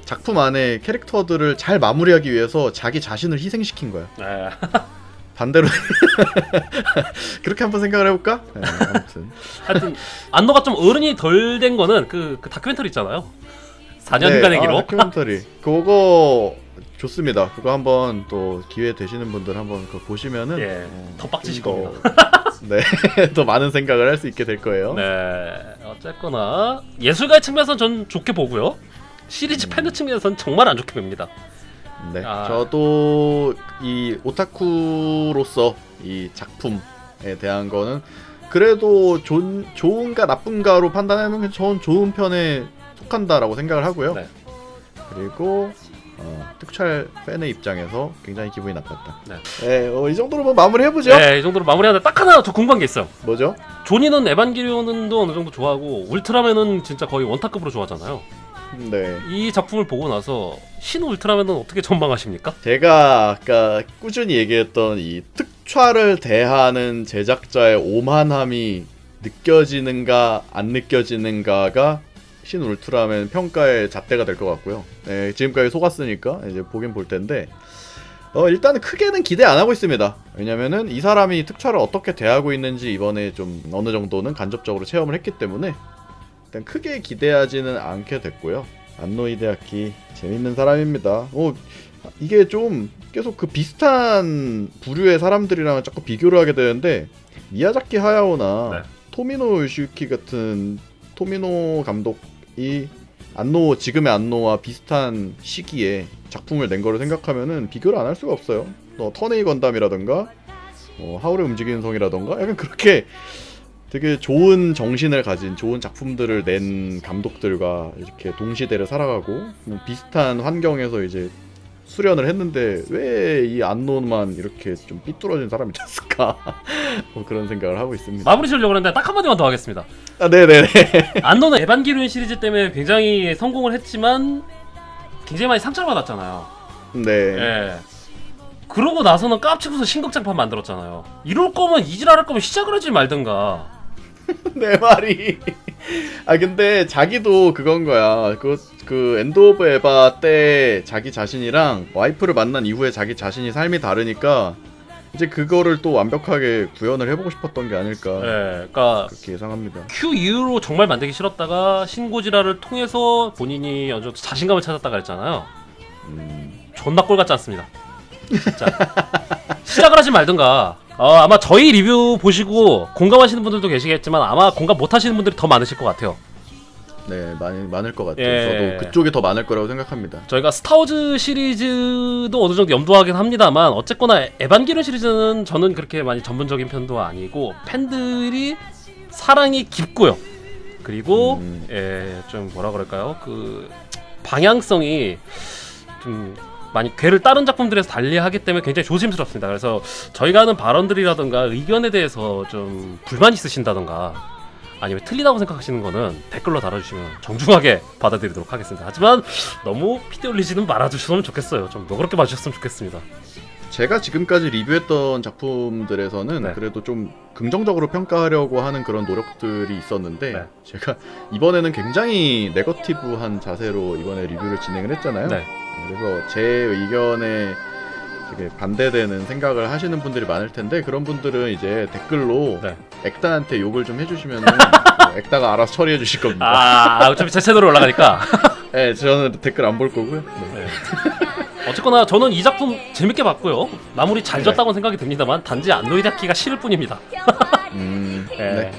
작품 안에 캐릭터들을 잘 마무리하기 위해서 자기 자신을 희생시킨 거야. 반대로 그렇게 한번 생각을 해볼까? 아무튼 하여튼 안노가 좀 어른이 덜 된 거는 그 다큐멘터리 있잖아요. 4년간의 기록. 다큐멘터리 그거 좋습니다. 그거 한번 또 기회 되시는 분들 한번 그거 보시면은 더 빡치실 겁니다. 네, 더 많은 생각을 할 수 있게 될 거예요. 네, 어쨌거나 예술가의 측면에서는 전 좋게 보고요. 시리즈 팬의 측면에서는 정말 안 좋게 봅니다. 네, 저도 이 오타쿠로서 이 작품에 대한 거는 그래도 좋은가 나쁜가로 판단하면 전 좋은 편에 속한다라고 생각을 하고요. 네. 그리고 특촬 팬의 입장에서 굉장히 기분이 나빴다. 네. 네, 이 정도로 뭐 마무리해보죠. 네, 이 정도로 마무리하는데 딱 하나 더 궁금한 게 있어요. 뭐죠? 조니는 에반게리온도 어느 정도 좋아하고 울트라맨은 진짜 거의 원탑급으로 좋아하잖아요. 네. 이 작품을 보고 나서 신 울트라맨은 어떻게 전망하십니까? 제가 아까 꾸준히 얘기했던 이 특촬을 대하는 제작자의 오만함이 느껴지는가 안 느껴지는가가 신 울트라맨 평가의 잣대가 될 것 같고요. 네, 지금까지 속았으니까 이제 보긴 볼 텐데 일단 크게는 기대 안 하고 있습니다. 왜냐면은 이 사람이 특촬을 어떻게 대하고 있는지 이번에 좀 어느 정도는 간접적으로 체험을 했기 때문에 일단 크게 기대하지는 않게 됐고요. 안노 히데아키 재밌는 사람입니다. 이게 좀 계속 그 비슷한 부류의 사람들이랑 자꾸 비교를 하게 되는데 미야자키 하야오나 네. 토미노 요시유키 같은 토미노 감독이 지금의 안노와 비슷한 시기에 작품을 낸 거를 생각하면은 비교를 안 할 수가 없어요. 터네이 건담이라던가 하울의 움직이는 성이라던가 약간 그렇게 되게 좋은 정신을 가진 좋은 작품들을 낸 감독들과 이렇게 동시대를 살아가고 비슷한 환경에서 이제 수련을 했는데 왜 이 안노만 이렇게 좀 삐뚤어진 사람이 됐을까? 그런 생각을 하고 있습니다. 마무리 지으려고 했는데 딱 한마디만 더 하겠습니다. 네네네. 안노는 에반게리온 시리즈 때문에 굉장히 성공을 했지만 굉장히 많이 상처를 받았잖아요. 네. 예. 그러고 나서는 깝치고서 신극장판 만들었잖아요. 이럴 거면 이질할 거면 시작을 하지 말든가. 내 말이. 근데 자기도 그건 거야. 그 엔드 오브 에바 때 자기 자신이랑 와이프를 만난 이후에 자기 자신이 삶이 다르니까 이제 그거를 또 완벽하게 구현을 해보고 싶었던 게 아닐까. 예. 그러니까 그렇게 예상합니다. Q 이후로 정말 만들기 싫었다가 신고지라를 통해서 본인이 어느 정도 자신감을 찾았다가 했잖아요. 존나 꼴 같지 않습니다. 진짜. 시작을 하지 말든가. 아마 저희 리뷰 보시고 공감하시는 분들도 계시겠지만 아마 공감 못 하시는 분들이 더 많으실 것 같아요. 네, 많을 것 같아요. 예. 저도 그쪽이 더 많을 거라고 생각합니다. 저희가 스타워즈 시리즈도 어느 정도 염두하긴 합니다만 어쨌거나 에반게리온 시리즈는 저는 그렇게 많이 전문적인 편도 아니고 팬들이 사랑이 깊고요. 그리고 좀 뭐라 그럴까요? 그 방향성이 좀 많이 궤를 다른 작품들에서 달리하기 때문에 굉장히 조심스럽습니다. 그래서 저희가 하는 발언들이라던가 의견에 대해서 좀 불만 있으신다던가 아니면 틀리다고 생각하시는 거는 댓글로 달아주시면 정중하게 받아들이도록 하겠습니다. 하지만 너무 피디 올리지는 말아주셨으면 좋겠어요. 좀 너그럽게 봐주셨으면 좋겠습니다. 제가 지금까지 리뷰했던 작품들에서는 네. 그래도 좀 긍정적으로 평가하려고 하는 그런 노력들이 있었는데 네. 제가 이번에는 굉장히 네거티브한 자세로 이번에 리뷰를 진행을 했잖아요. 네. 그래서 제 의견에 되게 반대되는 생각을 하시는 분들이 많을 텐데 그런 분들은 이제 댓글로 네. 액다한테 욕을 좀 해주시면은 액다가 알아서 처리해 주실 겁니다. 어차피 제 채널에 올라가니까. 네, 저는 댓글 안 볼 거고요. 네. 네. 어쨌거나 저는 이 작품 재밌게 봤고요. 마무리 잘 졌다고 생각이 듭니다만 단지 안노 히데아키가 싫을 뿐입니다. 네. 네.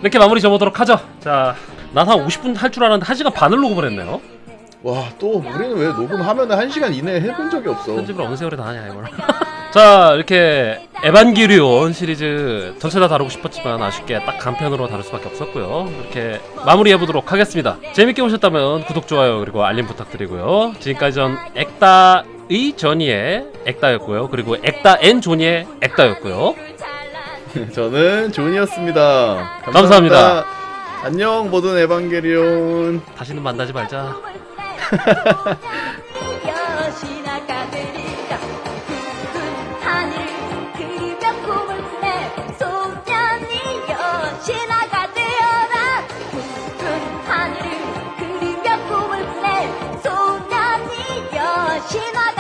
이렇게 마무리 접어보도록 하죠. 자, 난 한 50분 할 줄 알았는데 1시간 반을 녹음을 했네요. 와, 또 우리는 왜 녹음하면 1시간 이내에 해본 적이 없어. 편집을 어느 세월에 다 하냐 이걸. 자, 이렇게 에반게리온 시리즈 전체 다 다루고 싶었지만 아쉽게 딱 간편으로 다룰 수밖에 없었고요. 이렇게 마무리해보도록 하겠습니다. 재밌게 보셨다면 구독, 좋아요 그리고 알림 부탁드리고요. 지금까지 전 액다의 조니의 액다였고요. 그리고 액다 앤 조니의 액다였고요. 저는 존이었습니다. 감사합니다. 안녕 모든 에반게리온. 다시는 만나지 말자. 여신아가들이가 푸른 하늘 그리며 꿈을 꾸네 소년이 여신아가 되어라 푸른 하늘을 그리며 꿈을 꾸네 소년이 여신아가